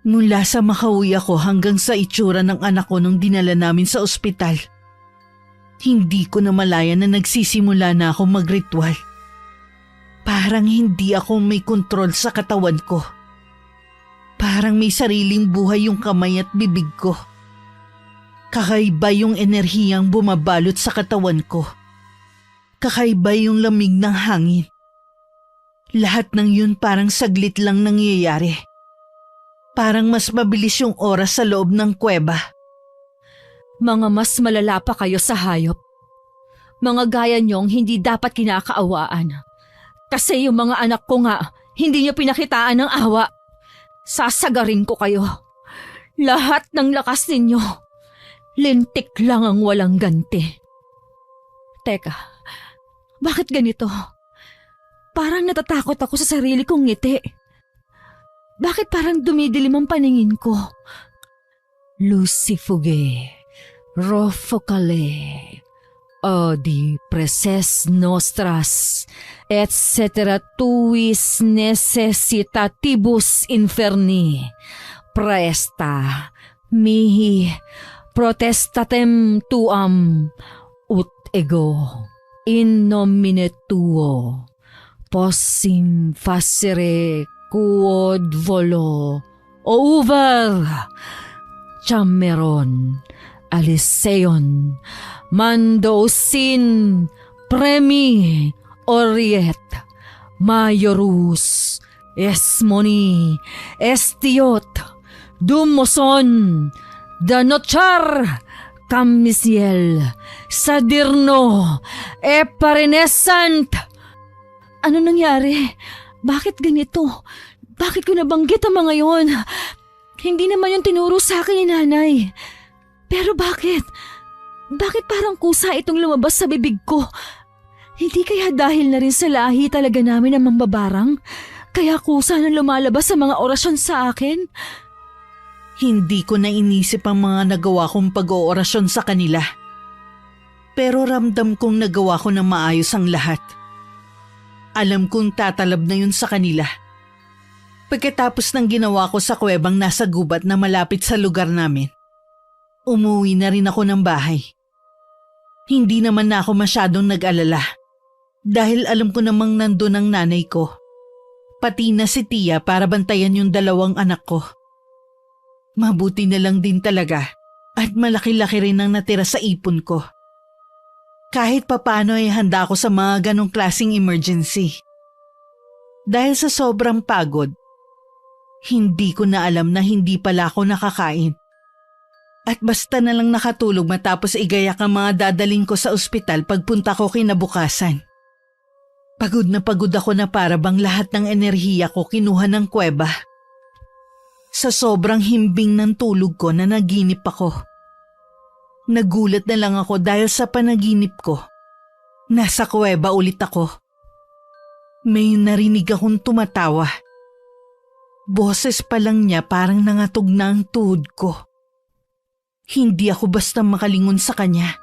Mula sa makauwi ako hanggang sa itsura ng anak ko nung dinala namin sa ospital. Hindi ko na malaya na nagsisimula na ako magritual. Parang hindi ako may kontrol sa katawan ko. Parang may sariling buhay yung kamay at bibig ko. Kakaiba yung enerhiyang bumabalot sa katawan ko. Kakaiba yung lamig ng hangin. Lahat ng yun parang saglit lang nangyayari. Parang mas mabilis yung oras sa loob ng kuweba. Mga mas malala pa kayo sa hayop. Mga gaya niyong hindi dapat kinakaawaan. Kasi yung mga anak ko nga, hindi niyo pinakitaan ng awa. Sasagarin ko kayo. Lahat ng lakas ninyo. Lintik lang ang walang ganti. Teka, bakit ganito? Parang natatakot ako sa sarili kong ngiti. Bakit parang dumidilim ang paningin ko? Lucifuge, Rofocale, Odi preces nostras, etc. tuis necessitatibus inferni, praesta, mihi, protestatem tuam, ut ego, in nomine tuo, possim facere quod volo, over, chammeron, aliseon, mando sin, premi, oriet, majorus, esmoni, estiot, dumoson, danochar, kamisiel, sadirno, eparinesant. Ano nangyari? Bakit ganito? Bakit ko nabanggit ang mga yon? Hindi naman yung tinuro sa akin ni nanay. Pero bakit? Bakit parang kusa itong lumabas sa bibig ko? Hindi kaya dahil na rin sa lahi talaga namin ang mambabarang? Kaya kusa na lumalabas sa mga orasyon sa akin? Hindi ko na inisip ang mga nagawa kong pag-oorasyon sa kanila. Pero ramdam kong nagawa ko na maayos ang lahat. Alam kong tatalab na yun sa kanila. Pagkatapos ng ginawa ko sa kuwebang nasa gubat na malapit sa lugar namin, umuwi na rin ako ng bahay. Hindi naman na ako masyadong nag-alala dahil alam ko namang nandun ang nanay ko. pati na si Tia para bantayan yung 2 anak ko. Mabuti na lang din talaga at malaki-laki rin ang natira sa ipon ko. Kahit papano ay handa ako sa mga ganong klaseng emergency. Dahil sa sobrang pagod, hindi ko na alam na hindi pala ako nakakain. At basta na lang nakatulog matapos igayak ang mga dadaling ko sa ospital pagpunta ko kinabukasan. Pagod na pagod ako na para bang lahat ng enerhiya ko kinuha ng kuweba. Sa sobrang himbing ng tulog ko na naginip ako. Nagulat na lang ako dahil sa panaginip ko. Nasa kuweba ulit ako. May narinig akong tumatawa. Boses pa lang niya parang nangatog na ang tuhod ko. Hindi ako basta makalingon sa kanya.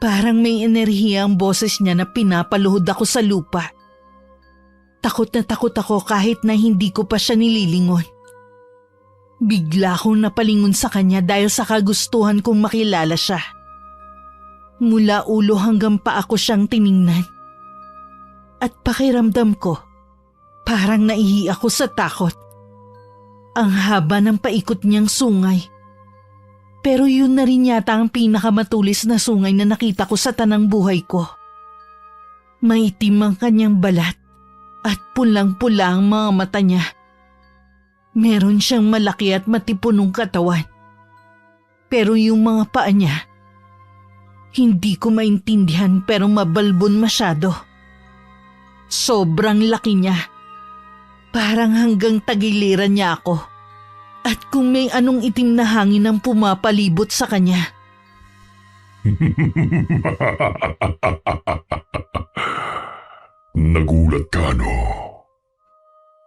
Parang may enerhiya ang boses niya na pinapaluhod ako sa lupa. Takot na takot ako kahit na hindi ko pa siya nililingon. Bigla akong napalingon sa kanya dahil sa kagustuhan kong makilala siya. Mula ulo hanggang paa ko siyang tiningnan. At pakiramdam ko, parang naihi ako sa takot. Ang haba ng paikot niyang sungay. Pero yun na rin yata ang pinakamatulis na sungay na nakita ko sa tanang buhay ko. Maitim ang kanyang balat at pulang-pula ang mga mata niya. Meron siyang malaki at matipunong katawan. Pero yung mga paa niya, hindi ko maintindihan pero mabalbon masyado. Sobrang laki niya. Parang hanggang tagiliran niya ako. At kung may anong itim na hangin ang pumapalibot sa kanya. Nagulat ka, no?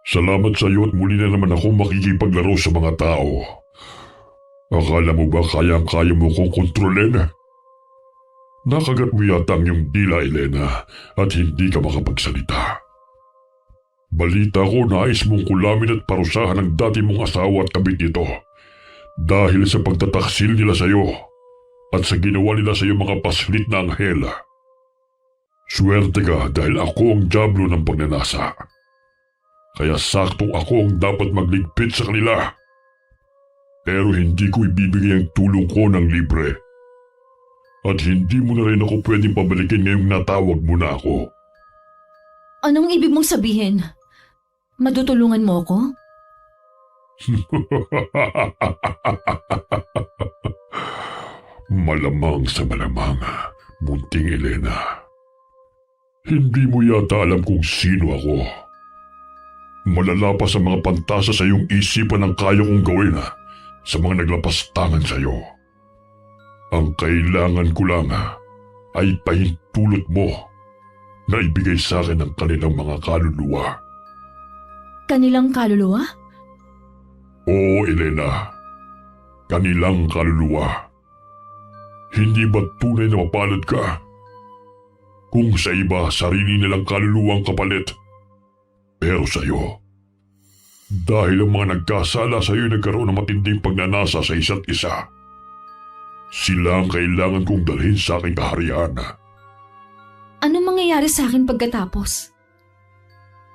Salamat sa iyo at muli na naman ako makikipaglaro sa mga tao. Akala mo ba kayang-kaya mo kong kontrolin? Nakagat mo yata ang iyong dila, Elena, at hindi ka makapagsalita. Balita ko nais mong kulamin at parusahan ang dati mong asawa at kabit nito dahil sa pagtataksil nila sa iyo at sa ginawa nila sa iyo mga paslit na anghel. Swerte ka dahil ako ang dyablo ng pagnanasa. Kaya saktong ako ang dapat magligpit sa kanila. Pero hindi ko ibibigay ang tulong ko ng libre. At hindi mo na rin ako pwedeng pabalikin ngayong natawag mo na ako. Anong ibig mong sabihin? Madutulungan mo ako? Malamang sa malamang, munting Elena. Hindi mo yata alam kung sino ako. Malala pa sa mga pantasa sa iyong isipan ang kaya kong gawin sa mga naglapastangan sa iyo. Ang kailangan ko lang ay pahintulot mo na ibigay sa akin ang kanilang mga kaluluwa. Kanilang kaluluwa? Oo, Elena. Kanilang kaluluwa. Hindi ba tunay na mapalad ka? Kung sa iba, sarili nilang kaluluwang kapalit. Pero sa iyo, dahil ang mga nagkasala sa iyo nagkaroon ng matinding pagnanasa sa isa't isa, sila ang kailangan kong dalhin sa aking kaharian. Anong mangyayari sa akin pagkatapos?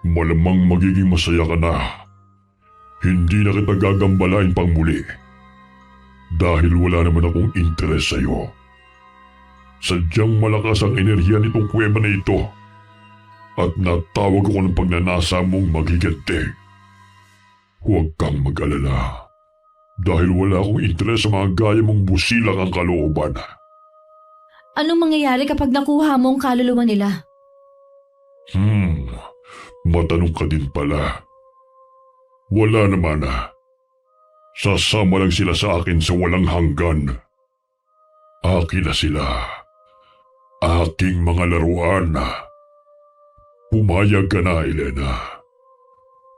Malamang magiging masaya ka na. Hindi na kita gagambalain pang muli. Dahil wala naman akong interes sa iyo. Sadyang malakas ang enerhiya nitong kuweba na ito. At natawag ako ng pagnanasa mong magiganti. Huwag kang mag-alala. Dahil wala akong interes sa mga gaya mong busilak ang kalooban. Anong mangyayari kapag nakuha mo ang kaluluwa nila? Matanong ka din pala. Wala naman. Sasama lang sila sa akin sa walang hanggan. Akin na sila. Aking mga laruan. Pumayag ka na, Elena.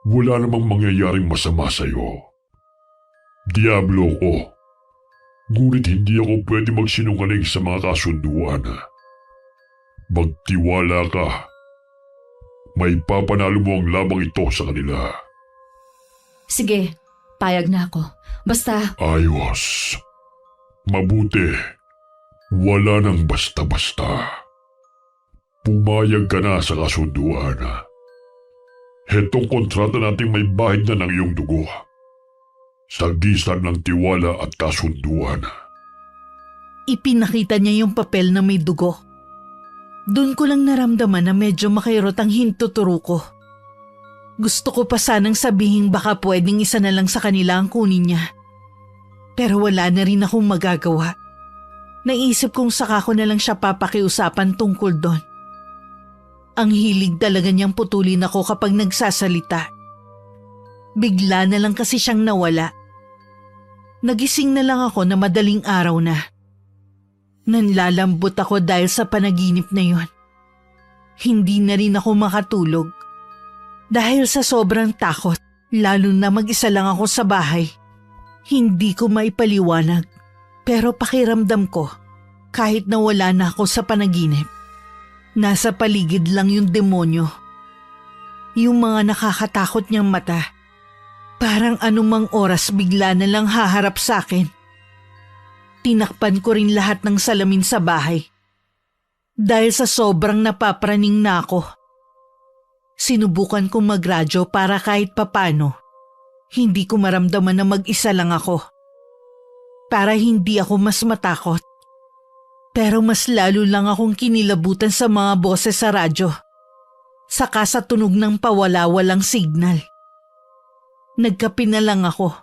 Wala namang mangyayaring masama sa'yo. Diablo ko. Ngunit hindi ako pwede magsinungaling sa mga kasunduan. Magtiwala ka. May papanalo mo ang labang ito sa kanila. Sige, payag na ako. Basta... Ayos. Mabuti. Wala nang basta-basta. Pumayag ka na sa kasunduan. Hetong kontrata nating may bahid na ng iyong dugo. Sagisan ng tiwala at kasunduan. Ipinakita niya yung papel na may dugo. Doon ko lang naramdaman na medyo makairot ang hintuturo ko. Gusto ko pa sanang sabihin baka pwedeng isa na lang sa kanila ang kunin niya. Pero wala na rin akong magagawa. Naisip kong saka ko na lang siya papakiusapan tungkol doon. Ang hilig talaga niyang putulin ako kapag nagsasalita. Bigla na lang kasi siyang nawala. Nagising na lang ako na madaling araw na. Nanlalambot ako dahil sa panaginip na yon. Hindi na rin ako makatulog. Dahil sa sobrang takot, lalo na mag-isa lang ako sa bahay. Hindi ko maipaliwanag, pero pakiramdam ko, kahit nawala na ako sa panaginip, nasa paligid lang yung demonyo. Yung mga nakakatakot niyang mata, parang anumang oras bigla na lang haharap sa akin. Tinakpan ko rin lahat ng salamin sa bahay. Dahil sa sobrang napapraning na ako. Sinubukan kong magradyo para kahit papano, hindi ko maramdaman na mag-isa lang ako. Para hindi ako mas matakot. Pero mas lalo lang akong kinilabutan sa mga boses sa radyo. Saka sa tunog ng pawala-walang signal. Nagkape na lang ako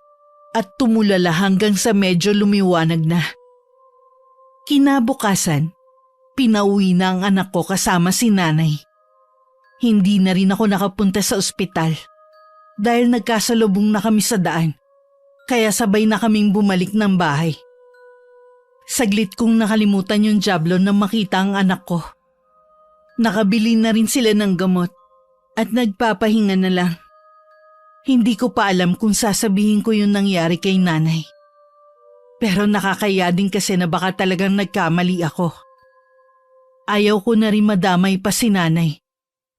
at tumulala hanggang sa medyo lumiwanag na. Kinabukasan, pinauwi na ang anak ko kasama si nanay. Hindi na rin ako nakapunta sa ospital dahil nagkasalubong na kami sa daan, kaya sabay na kaming bumalik ng bahay. Saglit kong nakalimutan yung jablon na makita ang anak ko. Nakabili na rin sila ng gamot at nagpapahinga na lang. Hindi ko pa alam kung sasabihin ko yung nangyari kay nanay. Pero nakakaya din kasi na baka talagang nagkamali ako. Ayaw ko na rin madamay pa si nanay.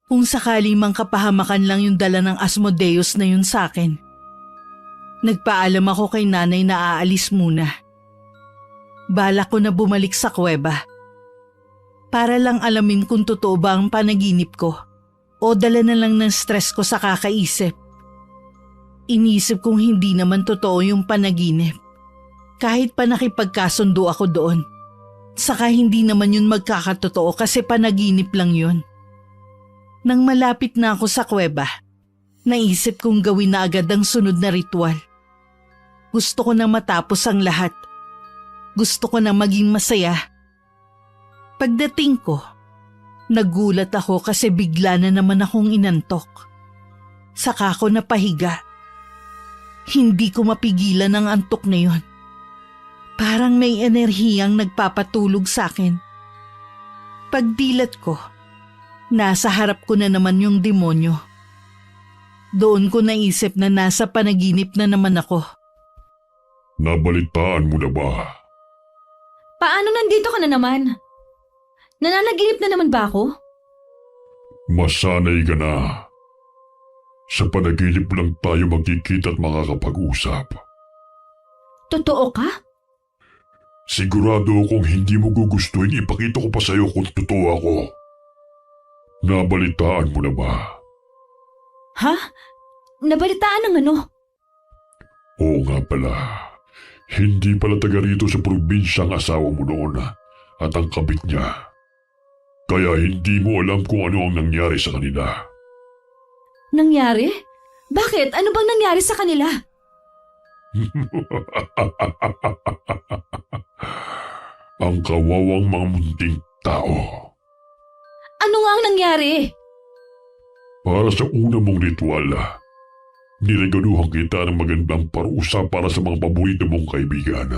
Kung sakali mang kapahamakan lang yung dala ng Asmodeus na yun sa akin. Nagpaalam ako kay nanay na aalis muna. Balak ko na bumalik sa kuweba. Para lang alamin kung totoo ba ang panaginip ko o dala na lang ng stress ko sa kakaisip. Inisip kong hindi naman totoo yung panaginip. Kahit pa nakipagkasundo ako doon. Saka hindi naman yun magkakatotoo kasi panaginip lang yun. Nang malapit na ako sa kuweba, naisip kong gawin na agad ang sunod na ritual. Gusto ko na matapos ang lahat. Gusto ko na maging masaya. Pagdating ko, nagulat ako kasi bigla na naman akong inantok. Saka ako napahiga. Hindi ko mapigilan ang antok na yon. Parang may enerhiyang nagpapatulog sa akin. Pagdilat ko, nasa harap ko na naman yung demonyo. Doon ko naisip na nasa panaginip na naman ako. Nabalitaan mo na ba? Paano nandito ka na naman? Nananaginip na naman ba ako? Masanay ka na. Sa panaginip lang tayo magkikita at makakapag-usap. Totoo ka? Sigurado akong hindi mo gugustuhin ipakita ko pa sa'yo kung totoo ako. Nabalitaan mo na ba? Ha? Nabalitaan ng ano? Oo nga pala. Hindi pala taga rito sa probinsya ang asawa mo noon at ang kabit niya. Kaya hindi mo alam kung ano ang nangyari sa kanila. Nangyari? Bakit? Ano bang nangyari sa kanila? Ang kawawang mga munting tao. Ano nga ang nangyari? Para sa una mong ritual, niregaluhan kita ng magandang parusa para sa mga paborito mong kaibigan.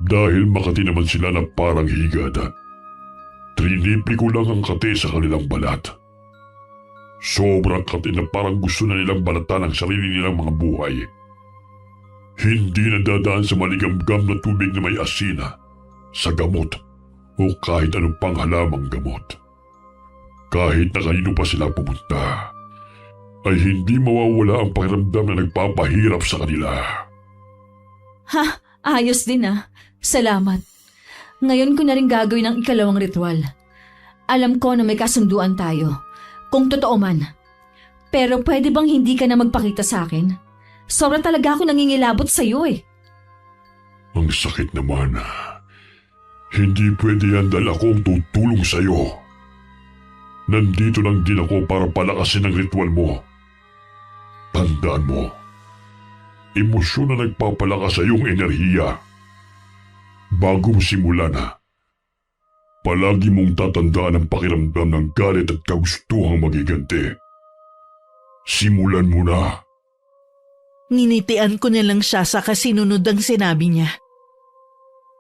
Dahil makati naman sila na parang higad, trinipi ko lang ang kate sa kanilang balat. Sobrang kate na parang gusto na nilang balatan ang sarili nilang mga buhay. Hindi nadadaan sa maligamgam na tubig na may asina, sa gamot, o kahit anong panghalamang gamot. Kahit na kanino pa sila pumunta, ay hindi mawawala ang pakiramdam na nagpapahirap sa kanila. Ha? Ayos din ah. Salamat. Ngayon ko na rin gagawin ang ikalawang ritual. Alam ko na may kasunduan tayo. Kung totoo man, Pero pwede bang hindi ka na magpakita sa akin? Sobrang talaga ako nangingilabot sa'yo eh. Ang sakit naman. Hindi pwede yan dahil ako ang tutulong sa'yo. Nandito lang din ako para palakasin ang ritual mo. Tandaan mo, emosyon na nagpapalakas sa iyong enerhiya. Bago mo simulan, palagi mong tatandaan ang pakiramdam ng galit at kagustuhang magiganti. Simulan mo na. Ninitian ko na lang siya sa kasinunod ang sinabi niya.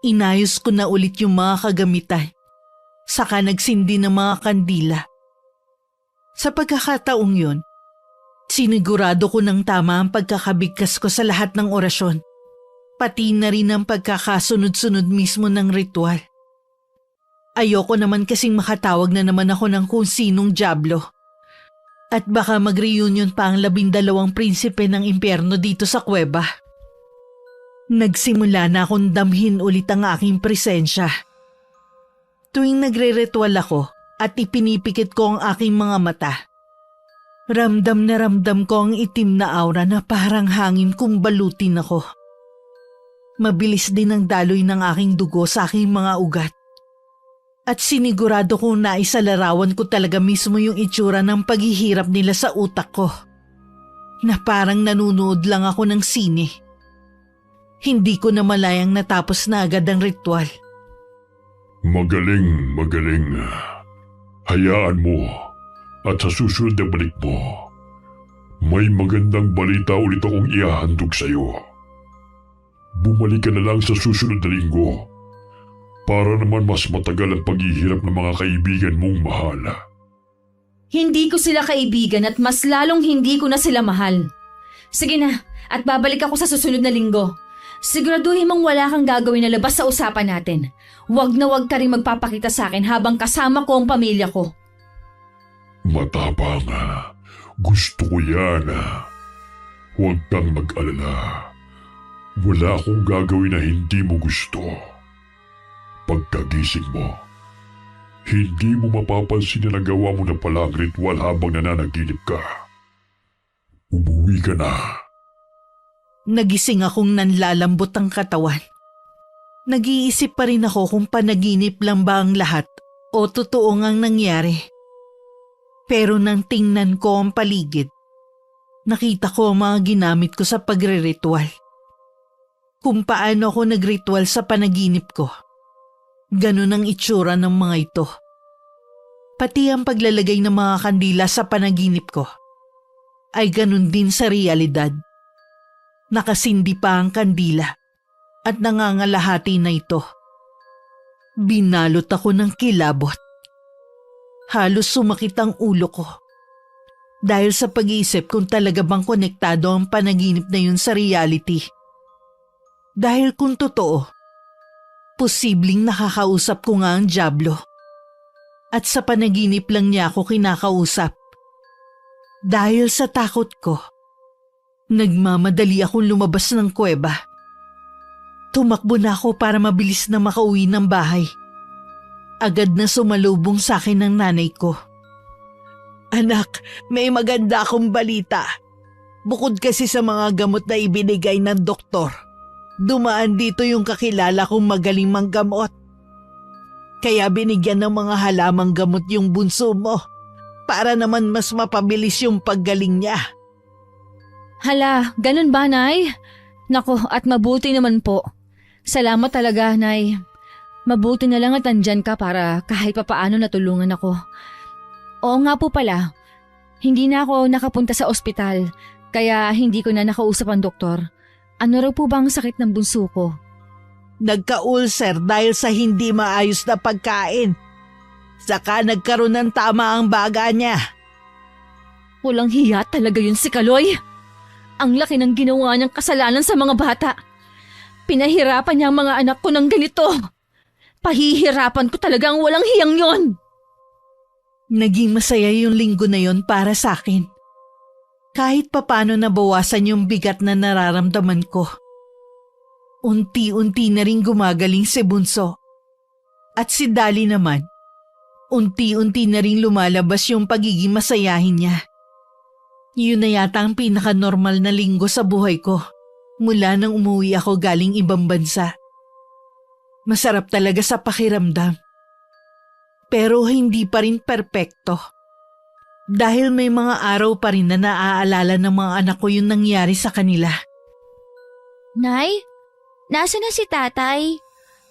Inayos ko na ulit yung mga kagamitan. Saka nagsindi ng mga kandila. Sa pagkakataong yun, sinigurado ko ng tama ang pagkakabigkas ko sa lahat ng orasyon. Pati na rin ang pagkakasunod-sunod mismo ng ritual. Ayoko naman kasing makatawag na naman ako ng kung sinong dyablo. At baka mag-reunion pa ang 12 prinsipe ng impyerno dito sa kuweba. Nagsimula na akong damhin ulit ang aking presensya. Tuwing nagre-ritual ako at ipinipikit ko ang aking mga mata, ramdam na ramdam ko ang itim na aura na parang hangin kung balutin ako. Mabilis din ang daloy ng aking dugo sa aking mga ugat. At sinigurado kong naisalarawan ko talaga mismo yung itsura ng paghihirap nila sa utak ko. Na parang nanunood lang ako ng sine. Hindi ko na malayang natapos na agad ang ritual. Magaling, magaling. Hayaan mo at sa susunod na balik mo, may magandang balita ulit akong ihahandog sa'yo. Bumalik ka na lang sa susunod na linggo para naman mas matagal ang paghihirap ng mga kaibigan mong mahal. Hindi ko sila kaibigan at mas lalong hindi ko na sila mahal. Sige na, at babalik ako sa susunod na linggo. Siguraduhin mong wala kang gagawin na labas sa usapan natin. Huwag na huwag ka rin magpapakita sa akin habang kasama ko ang pamilya ko. Matapang. Gusto ko yan. Huwag kang mag-alala. Wala akong gagawin na hindi mo gusto. Pagkagising mo, hindi mo mapapansin na nagawa mo na pala ang ritual habang nananaginip ka. Umuwi ka na. Nagising akong nanlalambot ang katawan. Nag-iisip pa rin ako kung panaginip lang ba ang lahat o totoo ngang nangyari. Pero nang tingnan ko ang paligid, nakita ko ang mga ginamit ko sa pagre-ritual. Kung paano ako nag-ritual sa panaginip ko, ganun ang itsura ng mga ito. Pati ang paglalagay ng mga kandila sa panaginip ko ay ganun din sa realidad. Nakasindi pa ang kandila at nangangalahati na ito. Binalot ako ng kilabot. Halos sumakit ang ulo ko. Dahil sa pag-iisip kung talaga bang konektado ang panaginip na yun sa reality. Dahil kung totoo, posibleng nakakausap ko nga ang dyablo. At sa panaginip lang niya ako kinakausap. Dahil sa takot ko, nagmamadali akong lumabas ng kuweba. Tumakbo na ako para mabilis na makauwi ng bahay. Agad na sumalubong sa akin ng nanay ko. Anak, may maganda akong balita. Bukod kasi sa mga gamot na ibinigay ng doktor, dumaan dito yung kakilala kong magaling manggamot. Kaya binigyan ng mga halamang gamot yung bunso mo para naman mas mapabilis yung paggaling niya. Hala, ganun ba, Nay? Nako, at mabuti naman po. Salamat talaga, Nay. Mabuti na lang at andyan ka para kahit papaano natulungan ako. Oo nga po pala, hindi na ako nakapunta sa ospital, kaya hindi ko na nakausap ang doktor. Ano raw po ba ang sakit ng bunso ko? Nagka-ulcer dahil sa hindi maayos na pagkain. Saka nagkaroon ng tama ang baga niya. Walang hiya talaga yun si Kaloy. Ang laki ng ginawa niyang kasalanan sa mga bata. Pinahirapan niya ang mga anak ko ng ganito. Pahihirapan ko talaga ang walang hiyang yon. Naging masaya yung linggo na yon para sa akin. Kahit papano nabawasan yung bigat na nararamdaman ko. Unti-unti na rin gumagaling si Bunso. At si Dali naman, unti-unti na rin lumalabas yung pagiging masayahin niya. Yun na yata ang pinaka-normal na linggo sa buhay ko mula nang umuwi ako galing ibang bansa. Masarap talaga sa pakiramdam. Pero hindi pa rin perpekto. Dahil may mga araw pa rin na naaalala ng mga anak ko yung nangyari sa kanila. Nay, nasa na si tatay?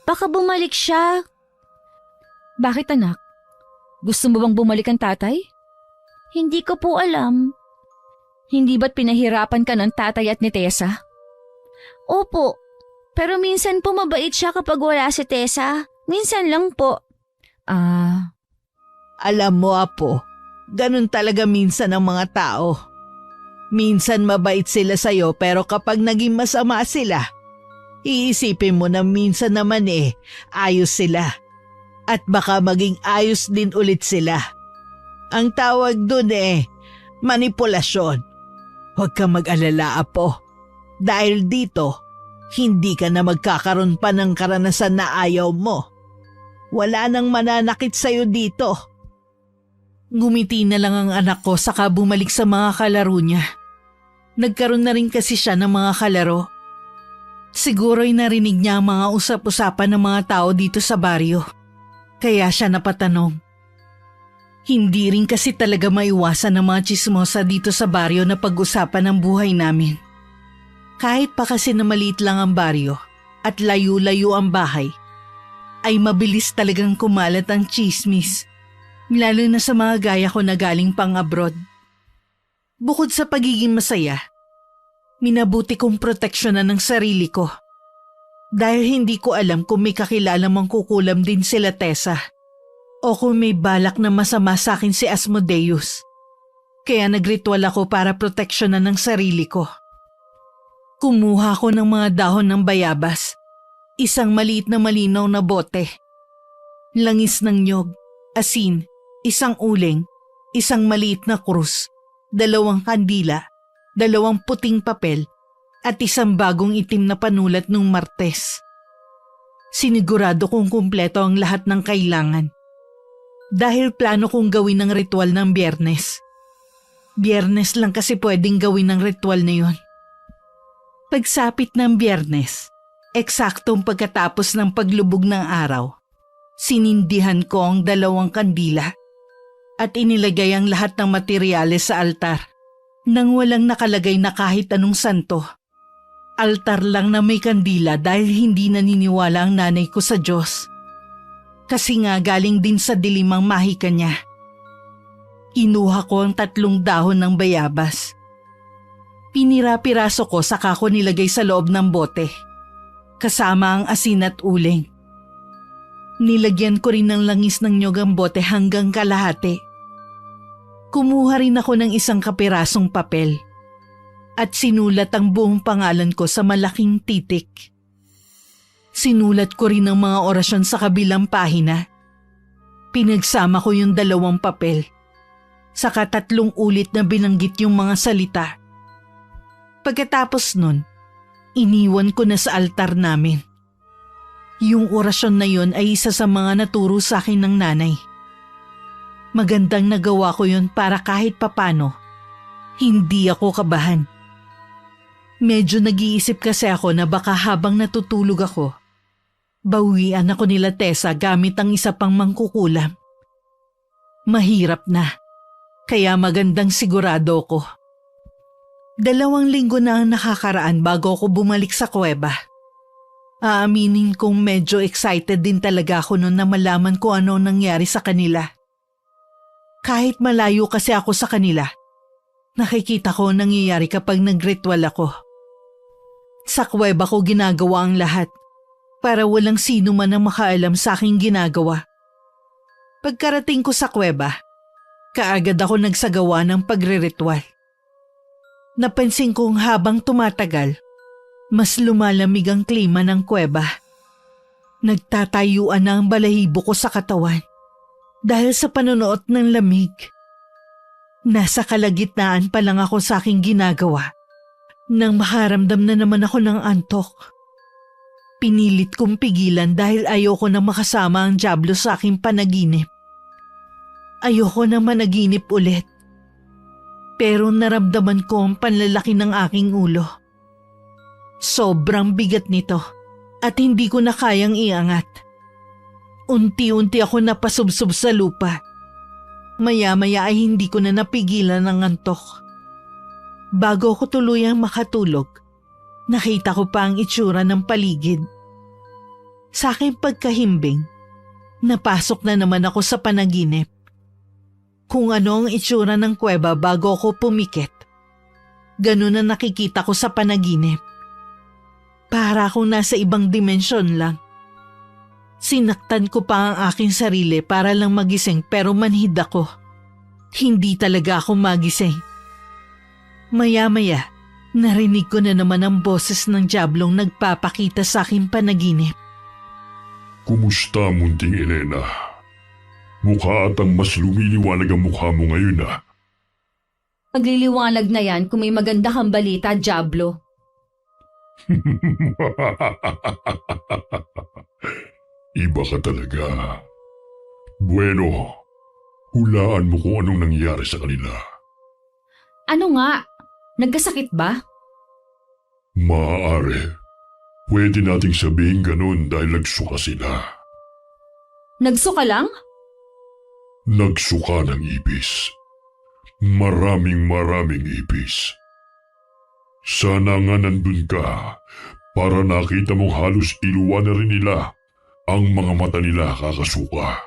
Baka bumalik siya. Bakit anak? Gusto mo bang bumalik ang tatay? Hindi ko po alam. Hindi ba't pinahirapan ka ng tatay at ni Tessa? Opo, pero minsan po mabait siya kapag wala si Tessa. Minsan lang po. Alam mo, Apo, ganun talaga minsan ang mga tao. Minsan mabait sila sa'yo pero kapag naging masama sila, iisipin mo na minsan naman ayos sila. At baka maging ayos din ulit sila. Ang tawag dun manipulasyon. Huwag kang mag-alala, Apo. Dahil dito, hindi ka na magkakaroon pa ng karanasan na ayaw mo. Wala nang mananakit sa'yo dito. Ngumiti na lang ang anak ko saka bumalik sa mga kalaro niya. Nagkaroon na rin kasi siya ng mga kalaro. Siguro'y narinig niya ang mga usap-usapan ng mga tao dito sa baryo. Kaya siya napatanong. Hindi rin kasi talaga maiwasan ng mga tsismosa dito sa baryo na pag-usapan ng buhay namin. Kahit pa kasi na maliit lang ang baryo at layo-layo ang bahay, ay mabilis talagang kumalat ang tsismis, lalo na sa mga gaya ko na galing pang abroad. Bukod sa pagiging masaya, minabuti kong proteksyonan ng sarili ko. Dahil hindi ko alam kung may kakilala mang kukulam din sila Tessa o kung may balak na masama sa akin si Asmodeus. Kaya nagritual ako para proteksyonan ng sarili ko. Kumuha ko ng mga dahon ng bayabas, isang maliit na malinaw na bote, langis ng nyog, asin, isang uling, isang maliit na krus, 2 kandila, 2 puting papel, at isang bagong itim na panulat ng Martes. Sinigurado kong kumpleto ang lahat ng kailangan. Dahil plano kong gawin ang ritual ng Biyernes. Biyernes lang kasi pwedeng gawin ang ritual na yun. Pagsapit ng Biyernes, eksaktong pagkatapos ng paglubog ng araw, sinindihan ko ang 2 kandila at inilagay ang lahat ng materyales sa altar nang walang nakalagay na kahit anong santo. Altar lang na may kandila dahil hindi naniniwala ang nanay ko sa Diyos. Kasi nga galing din sa dilimang mahika niya. Kinuha ko ang 3 dahon ng bayabas. Pinira-piraso ko saka ko nilagay sa loob ng bote. Kasama ang asin at uling. Nilagyan ko rin ng langis ng nyog ang bote hanggang kalahati. Kumuha rin ako ng isang kapirasong papel. At sinulat ang buong pangalan ko sa malaking titik. Sinulat ko rin ang mga orasyon sa kabilang pahina. Pinagsama ko yung 2 papel. Saka 3 ulit na binanggit yung mga salita. Pagkatapos nun, iniwan ko na sa altar namin. Yung orasyon na yun ay isa sa mga naturo sa akin ng nanay. Magandang nagawa ko yun para kahit papano, hindi ako kabahan. Medyo nag-iisip kasi ako na baka habang natutulog ako, bawian ako nila Tessa gamit ang isa pang mangkukulam. Mahirap na, kaya magandang sigurado ko. 2 linggo na ang nakakaraan bago ako bumalik sa kuweba. Aaminin kong medyo excited din talaga ako noon na malaman ko ano nangyari sa kanila. Kahit malayo kasi ako sa kanila, nakikita ko ang nangyayari kapag nagritual ako. Sa kuweba ko ginagawa ang lahat para walang sino man ang makaalam sa aking ginagawa. Pagkarating ko sa kuweba, kaagad ako nagsagawa ng pagre-ritual. Napansin kong habang tumatagal, mas lumalamig ang klima ng kuweba. Nagtatayuan na ang balahibo ko sa katawan dahil sa panunuot ng lamig. Nasa kalagitnaan pa lang ako sa aking ginagawa nang makaramdam na naman ako ng antok. Pinilit kong pigilan dahil ayoko na makasama ang dyablo sa aking panaginip. Ayoko na managinip ulit. Pero naramdaman ko ang panlalaki ng aking ulo. Sobrang bigat nito at hindi ko na kayang iangat. Unti-unti ako napasubsob sa lupa. Maya-maya ay hindi ko na napigilan ng antok. Bago ako tuluyang makatulog, nakita ko pa ang itsura ng paligid. Sa aking pagkahimbing, napasok na naman ako sa panaginip. Kung ano ang itsura ng kuweba bago ako pumikit, ganun na nakikita ko sa panaginip. Para akong nasa ibang dimensyon lang. Sinaktan ko pa ang aking sarili para lang magising pero manhid ako. Hindi talaga ako magising. Maya-maya, narinig ko na naman ang boses ng diablong nagpapakita sa aking panaginip. Kumusta, munting Elena? Mukha atang mas lumiliwanag ang mukha mo ngayon ah. Magliliwanag na yan kung may maganda kang balita, Diablo. Iba ka talaga. Bueno, hulaan mo kung anong nangyari sa kanila. Ano nga? Nagkasakit ba? Maaari. Pwede nating sabihin ganun dahil nagsuka sila. Nagsuka lang? Nagsuka ng ipis. Maraming ipis. Sana nga nandun ka para nakita mong halos iluwa na rin nila ang mga mata nila kakasuka.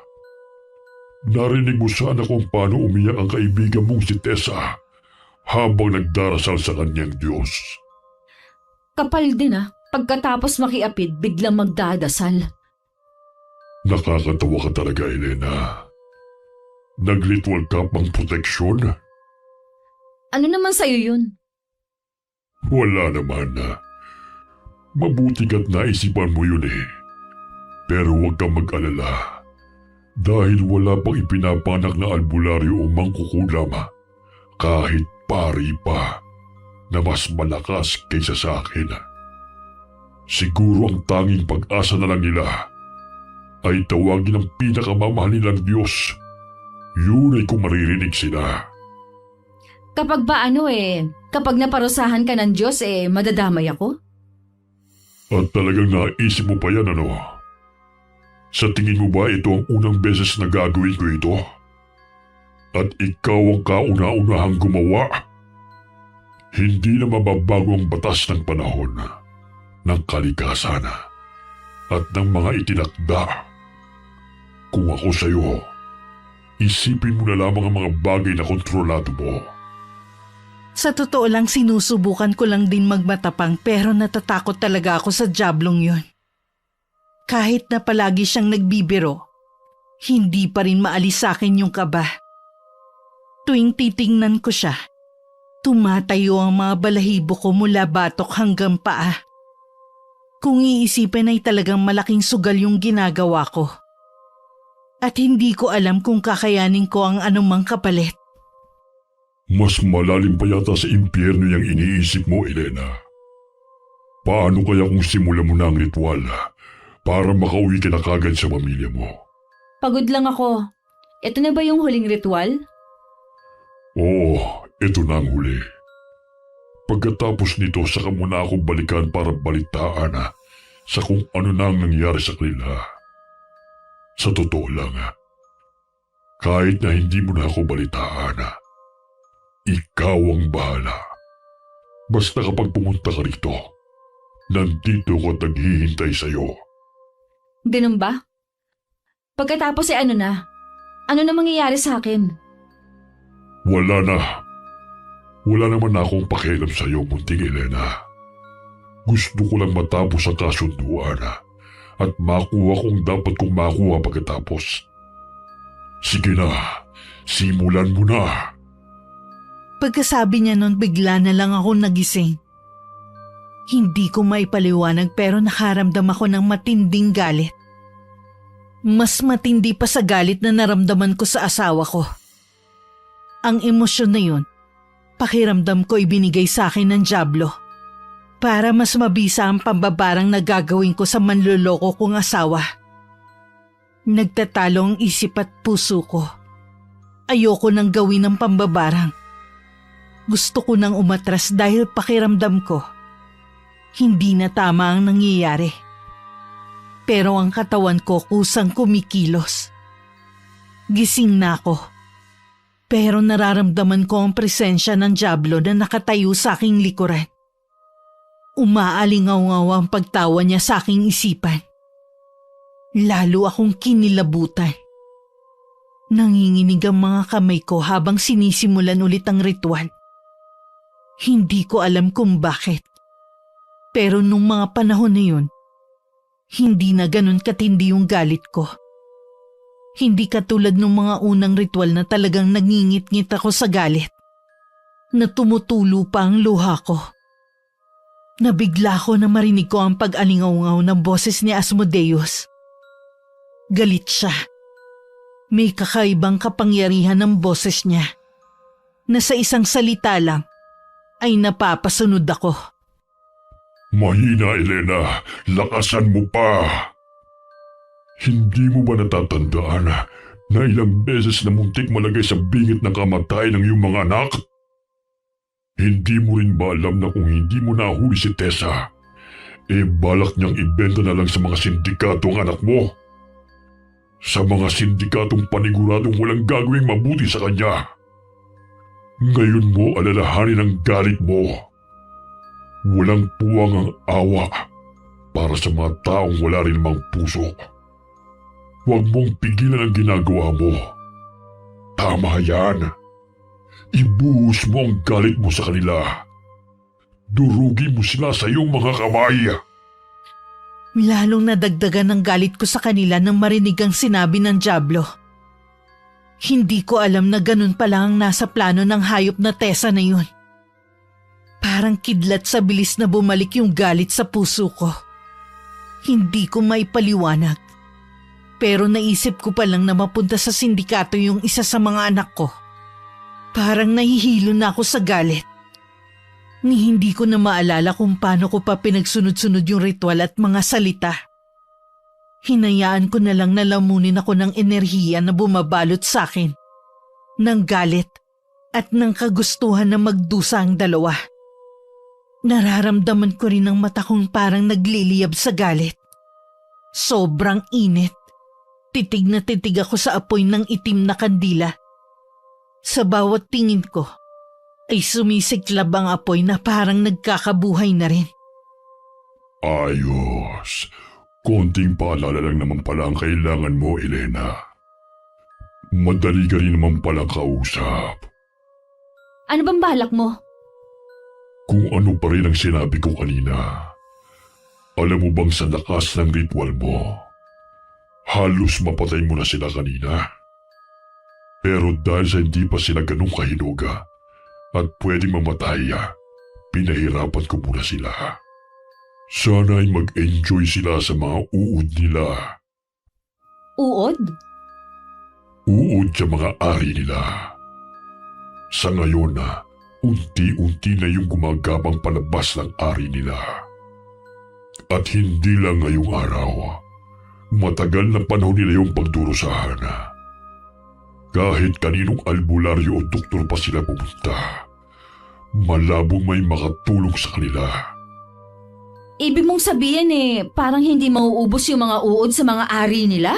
Narinig mo sana kung paano umiyak ang kaibigan mong si Tessa habang nagdarasal sa kanyang Diyos. Kapal din pagkatapos makiapid biglang magdadasal. Nakakatawa ka talaga, Elena. Nag-ritual ka pang proteksyon? Ano naman sa'yo yun? Wala naman na. Mabuti ka't naisipan mo yun eh. Pero huwag kang mag-alala. Dahil wala pang ipinapanak na albularyo o mangkukulama. Kahit pari pa na mas malakas kaysa sa akin. Siguro ang tanging pag-asa na lang nila ay tawagin ang pinakamamahal nilang Diyos. Yun ay kung maririnig sila. Kapag ba kapag naparusahan ka ng Diyos madadamay ako? At talagang naisip mo pa yan ano? Sa tingin mo ba ito ang unang beses na gagawin ko ito? At ikaw ang kauna-unahang gumawa? Hindi na mababago ang batas ng panahon, ng kalikasan, at ng mga itinakda. Kung ako sa'yo, isipin mo na lamang ang mga bagay na kontrolado mo. Sa totoo lang sinusubukan ko lang din magmatapang pero natatakot talaga ako sa diablong yun. Kahit na palagi siyang nagbibiro, hindi pa rin maalis sa akin yung kaba. Tuwing titingnan ko siya, tumatayo ang mga balahibo ko mula batok hanggang paa. Kung iisipin ay talagang malaking sugal yung ginagawa ko. At hindi ko alam kung kakayanin ko ang anumang kapalit. Mas malalim pa yata sa impyerno yung iniisip mo, Elena. Paano kaya kung simulan mo na ang ritual para makauwi ka na kagad sa pamilya mo? Pagod lang ako. Ito na ba yung huling ritual? Oo, ito na ang huli. Pagkatapos nito, saka mo na ako balikan para balitaan sa kung ano na ang nangyari sa kanila. Sa totoo lang, kahit na hindi mo na ako balitaan, ikaw ang bahala. Basta kapag pumunta ka rito, nandito ko at naghihintay sa'yo. Ganun ba? Pagkatapos ano na? Ano na mangyayari sa akin? Wala na. Wala naman akong pakialam sa'yo, munting Elena. Gusto ko lang matapos ang kasunduan at makuha kung dapat kong makuha pagkatapos. Sige na, simulan mo na. Pagkasabi niya nun, bigla na lang ako nagising. Hindi ko maipaliwanag pero nakaramdam ako ng matinding galit. Mas matindi pa sa galit na naramdaman ko sa asawa ko. Ang emosyon na yun, pakiramdam ko ibinigay sa akin ng diablo para mas mabisa ang pambabarang na gagawin ko sa manloloko kong asawa. Nagtatalo ang isip at puso ko. Ayoko nang gawin ng pambabarang. Gusto ko nang umatras dahil pakiramdam ko, hindi na tama ang nangyayari. Pero ang katawan ko kusang kumikilos. Gising na ako. Pero nararamdaman ko ang presensya ng dyablo na nakatayo sa aking likuran. Umaalingaw-ngaw ang pagtawa niya sa aking isipan. Lalo akong kinilabutan. Nanginginig ang mga kamay ko habang sinisimulan ulit ang ritual. Hindi ko alam kung bakit. Pero nung mga panahon na yun, hindi na ganun katindi yung galit ko. Hindi katulad nung mga unang ritual na talagang nangingit-ngit ako sa galit. Na tumutulo pa ang luha ko. Nabigla ko na marinig ko ang pag-alingaw-ngaw ng boses ni Asmodeus. Galit siya. May kakaibang kapangyarihan ng boses niya. Na sa isang salita lang, ay napapasunod ako. Mahina, Elena. Lakasan mo pa. Hindi mo ba natatandaan na ilang beses na muntik malagay sa bingit ng kamatayan ng iyong mga anak? Hindi mo rin ba alam na kung hindi mo nahuli si Tessa, balak niyang ibenta na lang sa mga sindikato ang anak mo? Sa mga sindikatong paniguradong walang gagawing mabuti sa kanya. Ngayon mo alalahanin ang galit mo. Walang puwang ang awa para sa mga taong wala rin mang puso. Huwag mong pigilan ang ginagawa mo. Tama yan. Ibuhos mo ang galit mo sa kanila. Durugin mo sila sa iyong mga kamay. Lalong nadagdagan ng galit ko sa kanila nang marinig ang sinabi ng dyablo. Hindi ko alam na ganun pala ang nasa plano ng hayop na Tessa na yun. Parang kidlat sa bilis na bumalik yung galit sa puso ko. Hindi ko maipaliwanag. Pero naisip ko pa lang na mapunta sa sindikato yung isa sa mga anak ko. Parang nahihilo na ako sa galit. Ni hindi ko na maalala kung paano ko pa pinagsunod-sunod yung ritual at mga salita. Hinayaan ko na lang na lamunin ako ng enerhiya na bumabalot sa akin. Ng galit at ng kagustuhan na magdusa ang dalawa. Nararamdaman ko rin ang mata kong parang nagliliyab sa galit. Sobrang init. Titig na titig ako sa apoy ng itim na kandila. Sa bawat tingin ko, ay sumisiklab ang apoy na parang nagkakabuhay na rin. Ayos. Konting paalala lang naman pala ang kailangan mo, Elena. Madali ka rin naman palang kausap. Ano bang balak mo? Kung ano pa rin ang sinabi ko kanina. Alam mo bang sa lakas ng ritual mo, halos mapatay mo na sila kanina. Pero dahil sa hindi pa sila ganun kahinuga at pwedeng mamatay, pinahirapan ko muna sila. Sana ay mag-enjoy sila sa mga uod nila. Uod? Uod sa mga ari nila. Sa ngayon unti-unti na yung gumagabang palabas ng ari nila. At hindi lang ngayong araw, matagal na panahon nila yung pagdurusahan. Kahit kaninong albularyo o doktor pa sila pumunta, malabong may makatulong sa kanila. Ibig mong sabihin parang hindi mauubos yung mga uod sa mga ari nila?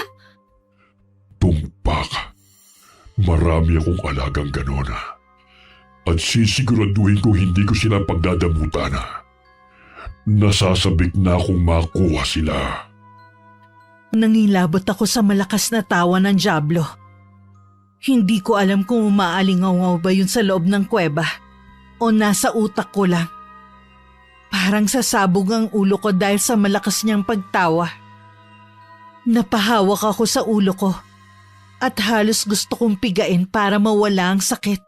Tumpak, marami akong alagang ganon. At sisiguraduhin ko hindi ko sila pagdadamutan. Nasasabik na akong makuha sila. Nangilabot ako sa malakas na tawa ng dyablo. Hindi ko alam kung umaalingaw ba yun sa loob ng kuweba o nasa utak ko lang. Parang sasabog ang ulo ko dahil sa malakas niyang pagtawa. Napahawak ako sa ulo ko at halos gusto kong pigain para mawala ang sakit.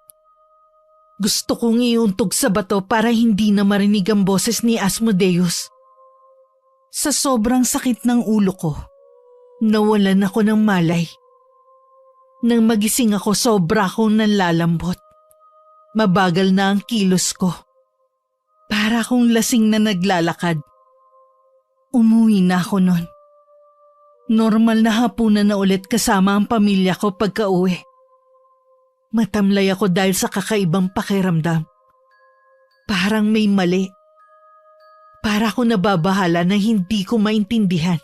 Gusto kong iuntog sa bato para hindi na marinig ang boses ni Asmodeus. Sa sobrang sakit ng ulo ko, nawalan ako ng malay. Nang magising ako, sobra akong nanlalambot. Mabagal na ang kilos ko. Para akong lasing na naglalakad. Umuwi na ako nun. Normal na hapunan na ulit kasama ang pamilya ko pagka-uwi. Matamlay ako dahil sa kakaibang pakiramdam Parang may mali. Para ako nababahala na hindi ko maintindihan.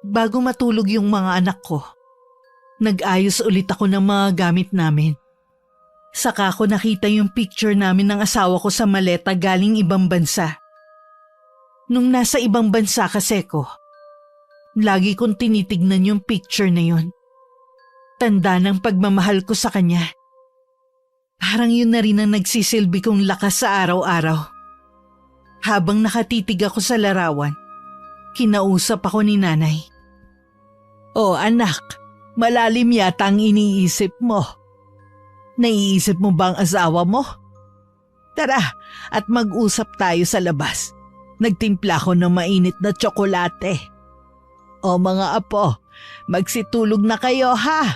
Bago matulog yung mga anak ko, nag-ayos ulit ako ng mga gamit namin. Saka ko nakita yung picture namin ng asawa ko sa maleta galing ibang bansa. Nung nasa ibang bansa kasi ko, lagi kong tinitignan yung picture na yun. Tanda ng pagmamahal ko sa kanya. Parang yun na rin ang nagsisilbi kong lakas sa araw-araw. Habang nakatitig ako sa larawan, kinausap ako ni nanay. "Oh anak, malalim yata ang iniisip mo. Naiisip mo ba ang asawa mo? Tara at mag-usap tayo sa labas. Nagtimpla ko ng mainit na tsokolate. O mga apo, magsitulog na kayo ha."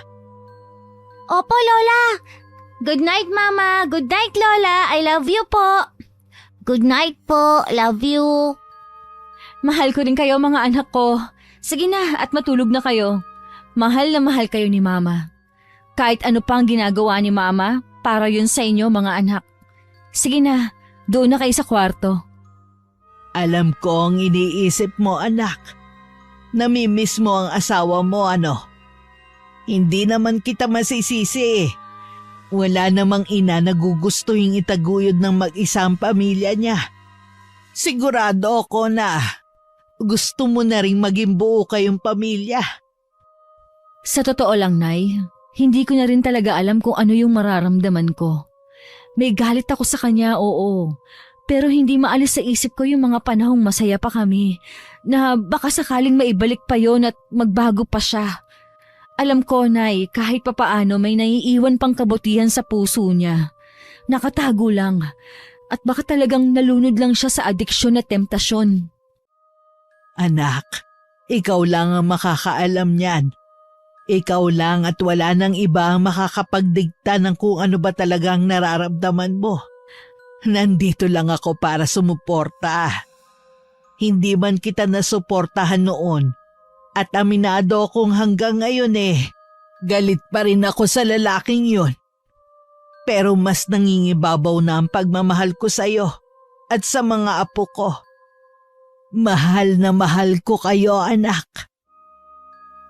Opo, Lola. Good night, Mama. Good night, Lola. I love you po. Good night po. Love you. Mahal ko rin kayo mga anak ko. Sige na at matulog na kayo. Mahal na mahal kayo ni Mama. Kahit ano pang ginagawa ni Mama, para yun sa inyo mga anak. Sige na, doon na kayo sa kwarto. Alam ko ang iniisip mo anak. Namimiss mo ang asawa mo ano? Hindi naman kita masisisi eh. Wala namang ina na gugustuhin itaguyod ng mag-isang pamilya niya. Sigurado ako na gusto mo na rin maging buo kayong pamilya. Sa totoo lang, Nay, hindi ko na rin talaga alam kung ano yung mararamdaman ko. May galit ako sa kanya, oo. Pero hindi maalis sa isip ko yung mga panahong masaya pa kami, na baka sakaling maibalik pa yon at magbago pa siya. Alam ko, Nay, kahit papaano may naiiwan pang kabutihan sa puso niya. Nakatago lang. At baka talagang nalunod lang siya sa adiksyon at temptasyon. Anak, ikaw lang ang makakaalam niyan. Ikaw lang at wala nang iba ang makakapagdikta ng kung ano ba talagang nararamdaman mo. Nandito lang ako para sumuporta. Hindi man kita nasuportahan noon. At aminado akong hanggang ngayon galit pa rin ako sa lalaking yun. Pero mas nangingibabaw na ang pagmamahal ko sa iyo at sa mga apo ko. Mahal na mahal ko kayo anak.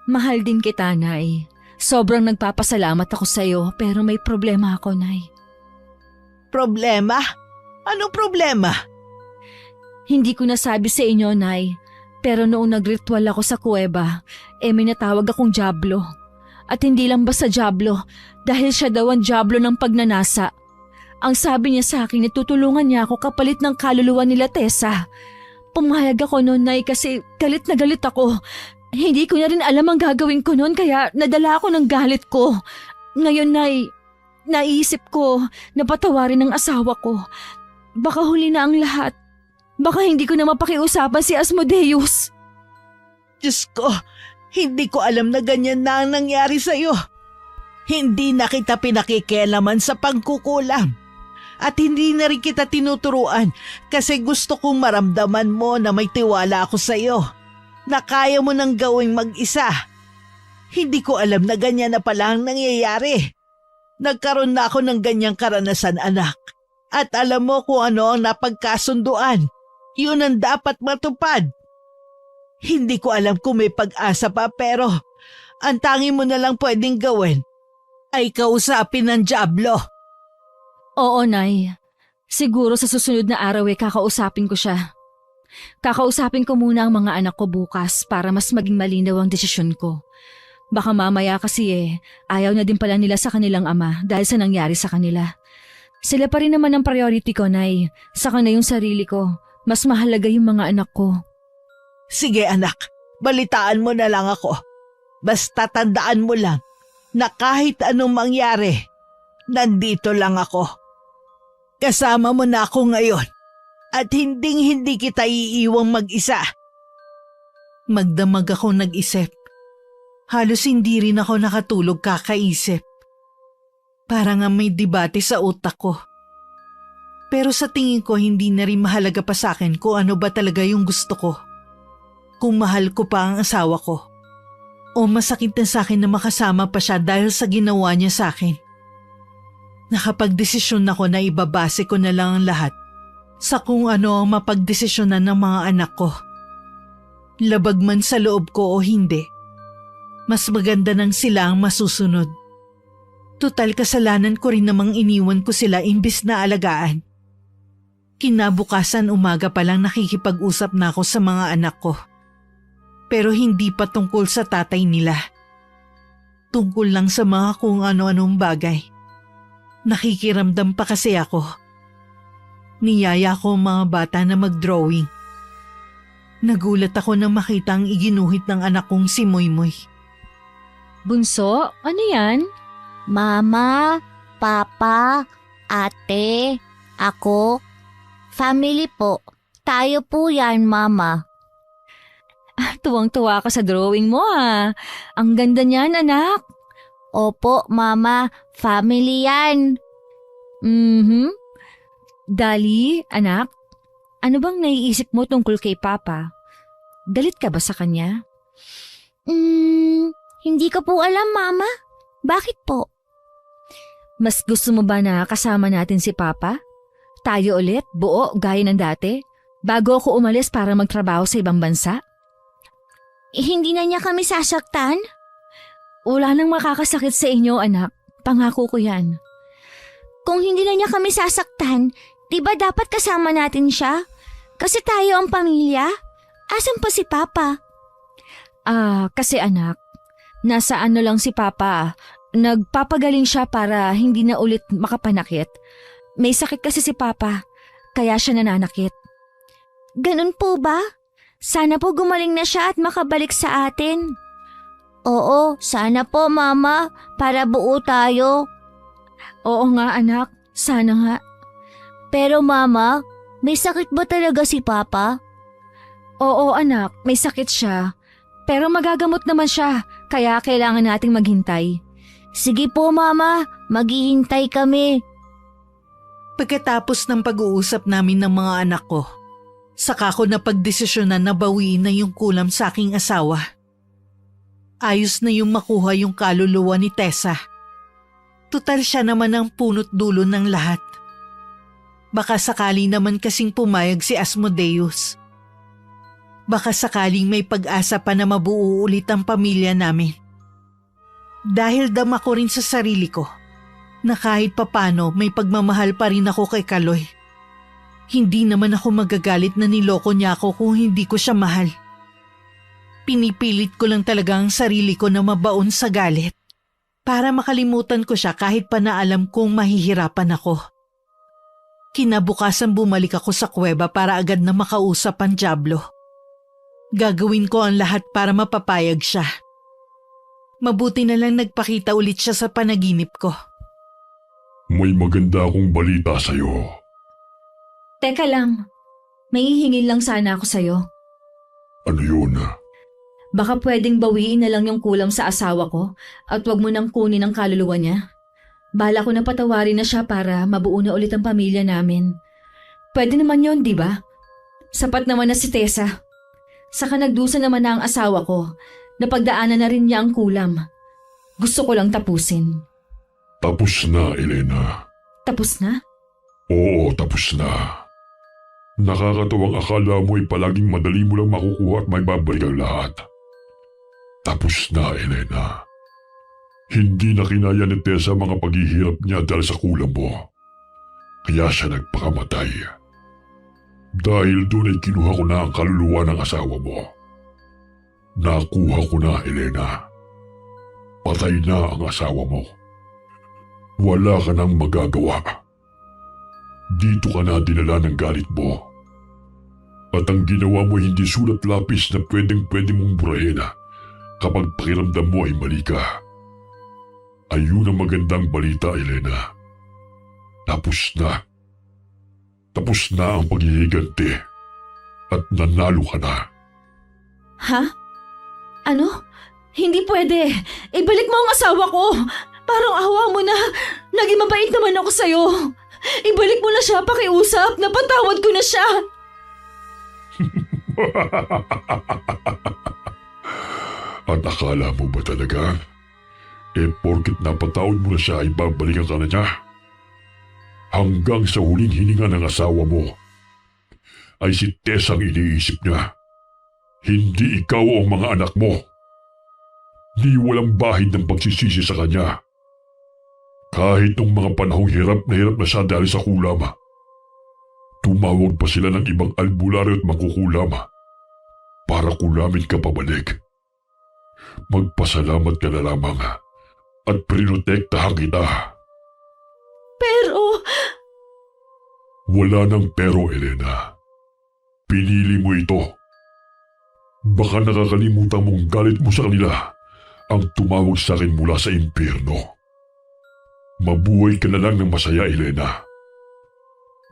Mahal din kita, Nay. Sobrang nagpapasalamat ako sa iyo pero may problema ako, Nay. Problema? Anong problema? Hindi ko nasabi sa inyo, Nay. Pero noong nagritual ako sa kuweba, may natawag akong Diablo. At hindi lang basta Diablo, dahil siya daw ang Diablo ng pagnanasa. Ang sabi niya sa akin, tutulungan niya ako kapalit ng kaluluwa nila Tessa. Pumayag ako noon, Nay, kasi galit na galit ako. Hindi ko na rin alam ang gagawin ko noon, kaya nadala ako ng galit ko. Ngayon, Nay, naisip ko na patawarin ang asawa ko. Baka huli na ang lahat. Baka hindi ko na mapakiusapan si Asmodeus. Diyos ko, hindi ko alam na ganyan na ang nangyari sa'yo. Hindi na kita pinakikialaman sa pagkukulang. At hindi na rin kita tinuturuan kasi gusto kong maramdaman mo na may tiwala ako sa'yo. Na kaya mo nang gawing mag-isa. Hindi ko alam na ganyan na pala ang nangyayari. Nagkaroon na ako ng ganyang karanasan anak. At alam mo kung ano ang napagkasunduan. Yun ang dapat matupad. Hindi ko alam kung may pag-asa pa pero ang tangi mo na lang pwedeng gawin ay kausapin ng Diablo. Oo, Nay. Siguro sa susunod na araw kakausapin ko siya. Kakausapin ko muna ang mga anak ko bukas para mas maging malinaw ang desisyon ko. Baka mamaya kasi ayaw na din pala nila sa kanilang ama dahil sa nangyari sa kanila. Sila pa rin naman ang priority ko, Nay. Saka na yung sarili ko. Mas mahalaga yung mga anak ko. Sige anak, balitaan mo na lang ako. Basta tandaan mo lang na kahit anong mangyari, nandito lang ako. Kasama mo na ako ngayon at hindi kita iiwang mag-isa. Magdamag ako nag-isip. Halos hindi rin ako nakatulog kakaisip. Parang may debate sa utak ko. Pero sa tingin ko hindi na rin mahalaga pa sa akin kung ano ba talaga yung gusto ko. Kung mahal ko pa ang asawa ko. O masakit na sa akin na makasama pa siya dahil sa ginawa niya sa akin. Nakapagdesisyon ako na ibabase ko na lang ang lahat sa kung ano ang mapagdesisyonan ng mga anak ko. Labag man sa loob ko o hindi, mas maganda nang sila ang masusunod. Tutal kasalanan ko rin namang iniwan ko sila imbis na alagaan. Kinabukasan umaga pa lang nakikipag-usap na ako sa mga anak ko. Pero hindi pa tungkol sa tatay nila. Tungkol lang sa mga kung ano-anong bagay. Nakikiramdam pa kasi ako. Niyaya ko ang mga bata na mag-drawing. Nagulat ako nang makita ang iginuhit ng anak kong si Moymoy. Bunso, ano yan? Mama, Papa, Ate, ako. Family po. Tayo po yan, Mama. Tuwang-tuwa ka sa drawing mo ha. Ang ganda niyan, anak. Opo, Mama. Family yan. Dali, anak. Ano bang naiisip mo tungkol kay Papa? Galit ka ba sa kanya? Hindi ko po alam, Mama. Bakit po? Mas gusto mo ba na kasama natin si Papa? Tayo ulit, buo, gaya ng dati? Bago ako umalis para magtrabaho sa ibang bansa? Hindi na niya kami sasaktan? Wala nang makakasakit sa inyo, anak. Pangako ko yan. Kung hindi na niya kami sasaktan, di ba dapat kasama natin siya? Kasi tayo ang pamilya. Asan pa si Papa? Kasi anak, nasa ano lang si Papa. Nagpapagaling siya para hindi na ulit makapanakit. May sakit kasi si Papa, kaya siya nananakit. Ganun po ba? Sana po gumaling na siya at makabalik sa atin. Oo, sana po, Mama, para buo tayo. Oo nga, anak. Sana nga. Pero Mama, may sakit ba talaga si Papa? Oo, anak. May sakit siya. Pero magagamot naman siya, kaya kailangan nating maghintay. Sige po, Mama. Maghihintay kami. Pagkatapos ng pag-uusap namin ng mga anak ko, saka ko napagdesisyonan na bawiin na yung kulam sa aking asawa. Ayos na yung makuha yung kaluluwa ni Tessa. Tutal siya naman ang punot dulo ng lahat. Baka sakali naman kasing pumayag si Asmodeus. Baka sakaling may pag-asa pa na mabuo ulit ang pamilya namin. Dahil dama ko rin sa sarili ko na kahit papano may pagmamahal pa rin ako kay Kaloy. Hindi naman ako magagalit na niloko niya ako kung hindi ko siya mahal. Pinipilit ko lang talaga ang sarili ko na mabaon sa galit para makalimutan ko siya kahit pa na alam kong mahihirapan ako. Kinabukasan bumalik ako sa kuweba para agad na makausap ang dyablo. Gagawin ko ang lahat para mapapayag siya. Mabuti na lang nagpakita ulit siya sa panaginip ko. May maganda akong balita sa'yo. Teka lang. May hihingin lang sana ako sa'yo. Ano yun? Baka pwedeng bawiin na lang yung kulam sa asawa ko at wag mo nang kunin ang kaluluwa niya. Bala ko na patawarin na siya para mabuo na ulit ang pamilya namin. Pwede naman yon, di ba? Sapat naman na si Tessa. Saka nagdusa naman na ang asawa ko. Napagdaanan na rin niya ang kulam. Gusto ko lang tapusin. Tapos na, Elena. Tapos na? Oo, tapos na. Nakakatuwang akala mo ay palaging madali mo lang makukuha at may babalik ang lahat. Tapos na, Elena. Hindi na kinaya ni Tessa mga paghihirap niya dahil sa kulam mo. Kaya siya nagpakamatay. Dahil doon ay kinuha ko na ang kaluluwa ng asawa mo. Nakuha ko na, Elena. Patay na ang asawa mo. Wala ka nang magagawa. Dito ka na dinala ng galit mo. At ang ginawa mo hindi sulat lapis na pwedeng mong burahin kapag pakiramdam mo ay mali ka. Ayun ang magandang balita, Elena. Tapos na. Tapos na ang paghihiganti. At nanalo ka na. Ha? Ano? Hindi pwede. Ibalik mo ang asawa ko. Parang awa mo na. Naging mabait naman ako sa'yo. Ibalik mo na siya, pakiusap. Napatawad ko na siya. At akala mo ba talaga? Porkit napatawad mo na siya ay babalikan ka na niya? Hanggang sa huling hininga ng asawa mo, ay si Tess ang iniisip niya. Hindi ikaw o ang mga anak mo. Di walang bahid ng pagsisisi sa kanya. Kahit nung mga panahong hirap na siya dahil sa kulam, tumawag pa sila ng ibang albularyo at mangkukulam para kulamin ka pabalik. Magpasalamat ka na lamang at prinotektahan kita. Pero, Wala nang pero, Elena. Pinili mo ito. Baka nakakalimutan mong galit mo sa kanila ang tumawag sa akin mula sa impyerno. Mabuhay ka na lang ng masaya, Elena.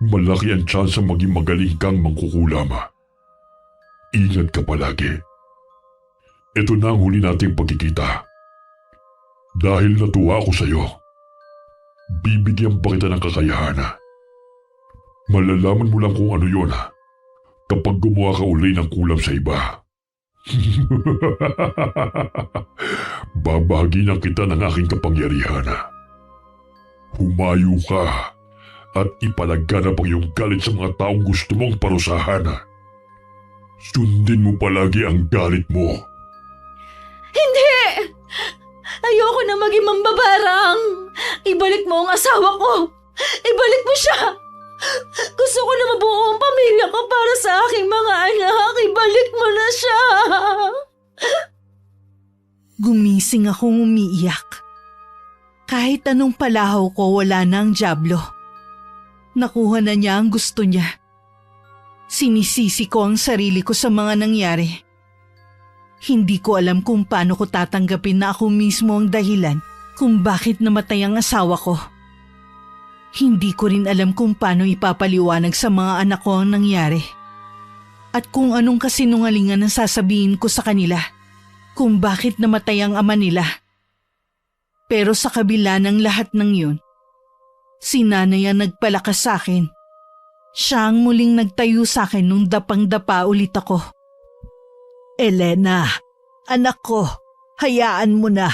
Malaki ang tsansa maging magaling kang mangkukulam. Ingat ka palagi. Ito na ang huli nating pagkikita. Dahil natuwa ako sa iyo, bibigyan pa kita ng kakayahan. Malalaman mo lang kung ano yon kapag gumawa ka uli ng kulam sa iba. Babahaginan kita ng aking kapangyarihan. Humayo ka at ipalaganap ang iyong galit sa mga taong gusto mong parusahan. Sundin mo palagi ang galit mo. hindi! Ayoko na maging mambabarang. Ibalik mo ang asawa ko. Ibalik mo siya. Gusto ko na mabuo ang pamilya ko para sa aking mga anak. Ibalik mo na siya. Gumising akong umiiyak. Kahit anong palahaw ko, wala na ang dyablo. Nakuha na niya ang gusto niya. Sinisisi ko ang sarili ko sa mga nangyari. Hindi ko alam kung paano ko tatanggapin na ako mismo ang dahilan kung bakit namatay ang asawa ko. Hindi ko rin alam kung paano ipapaliwanag sa mga anak ko ang nangyari. At kung anong kasinungalingan ang sasabihin ko sa kanila kung bakit namatay ang ama nila. Pero sa kabila ng lahat ng yun, si nanay ang nagpalakas sa akin. Siya ang muling nagtayo sa akin nung dapang-dapa ulit ako. Elena, anak ko, hayaan mo na.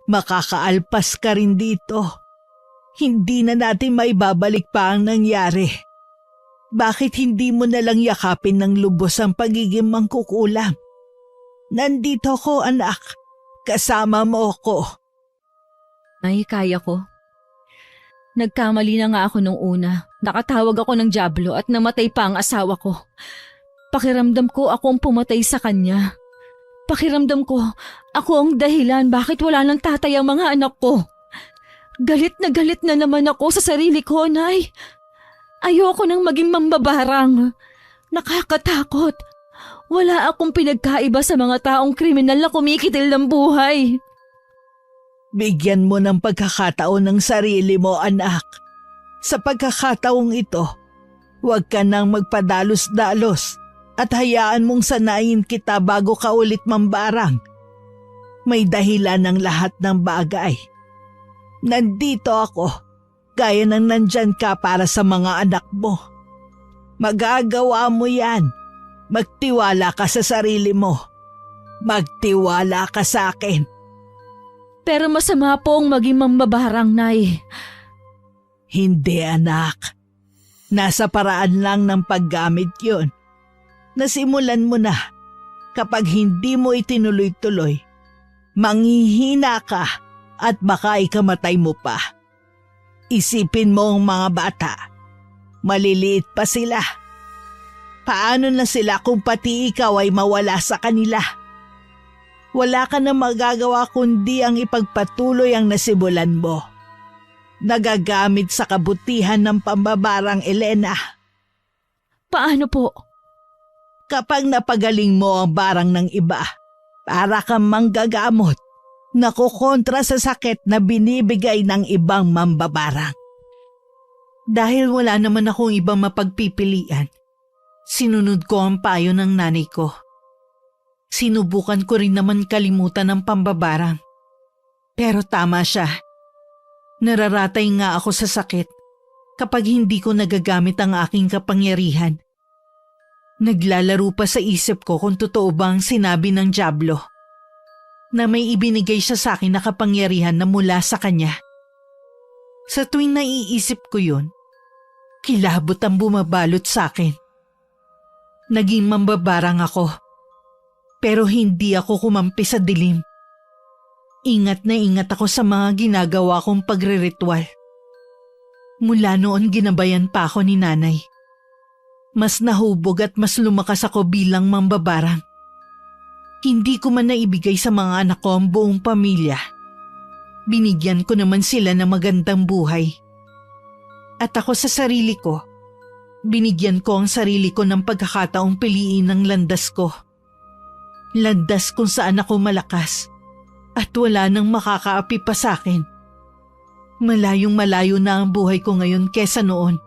Makakaalpas ka rin dito. Hindi na natin maibabalik pa ang nangyari. Bakit hindi mo na lang yakapin ng lubos ang pagiging mangkukulam? Nandito ko, anak. Kasama mo ko. Ay, kaya ko. Nagkamali na nga ako nung una. Nakatawag ako ng dyablo at namatay pa ang asawa ko. Pakiramdam ko ako ang pumatay sa kanya. Pakiramdam ko ako ang dahilan bakit wala nang tatay ang mga anak ko. Galit na naman ako sa sarili ko, Nay. Ayoko nang maging mambabarang. Nakakatakot. Wala akong pinagkaiba sa mga taong kriminal na kumikitil ng buhay. Bigyan mo ng pagkakataon ng sarili mo, anak. Sa pagkakataong ito, huwag ka nang magpadalos-dalos at hayaan mong sanayin kita bago ka ulit mambarang. May dahilan ng lahat ng bagay. Nandito ako, gaya ng nandyan ka para sa mga anak mo. Magagawa mo yan. Magtiwala ka sa sarili mo. Magtiwala ka sa akin. Pero masama po ang maging mambabarang, Nay. Hindi, anak. Nasa paraan lang ng paggamit yun. Nasimulan mo na. Kapag hindi mo itinuloy-tuloy, manghihina ka at baka ikamatay mo pa. Isipin mo ang mga bata. Maliliit pa sila. Paano na sila kung pati ikaw ay mawala sa kanila? Wala ka na magagawa kundi ang ipagpatuloy ang nasimulan mo. Nagagamit sa kabutihan ng pambabarang, Elena. Paano po? Kapag napagaling mo ang barang ng iba, para kang manggagamot, nakukontra sa sakit na binibigay ng ibang mambabarang. Dahil wala naman akong ibang mapagpipilian, sinunod ko ang payo ng nanay ko. Sinubukan ko rin naman kalimutan ng pambabarang. Pero tama siya. Nararatay nga ako sa sakit kapag hindi ko nagagamit ang aking kapangyarihan. Naglalaro pa sa isip ko kung totoo ba ang sinabi ng dyablo na may ibinigay siya sa akin na kapangyarihan na mula sa kanya. Sa tuwing naiisip ko yun, Kilabot ang bumabalot sa akin. Naging mambabarang ako. Pero hindi ako kumampi sa dilim. Ingat na ingat ako sa mga ginagawa kong pagre-ritual. Mula noon ginabayan pa ako ni nanay. Mas nahubog at mas lumakas ako bilang mambabarang. Hindi ko man naibigay sa mga anak ko ang buong pamilya. Binigyan ko naman sila ng magandang buhay. At ako sa sarili ko, binigyan ko ang sarili ko ng pagkakataong piliin ang landas ko. Landas kung saan ako malakas at wala nang makakaapi pa sa akin. Malayong malayo na ang buhay ko ngayon kesa noon.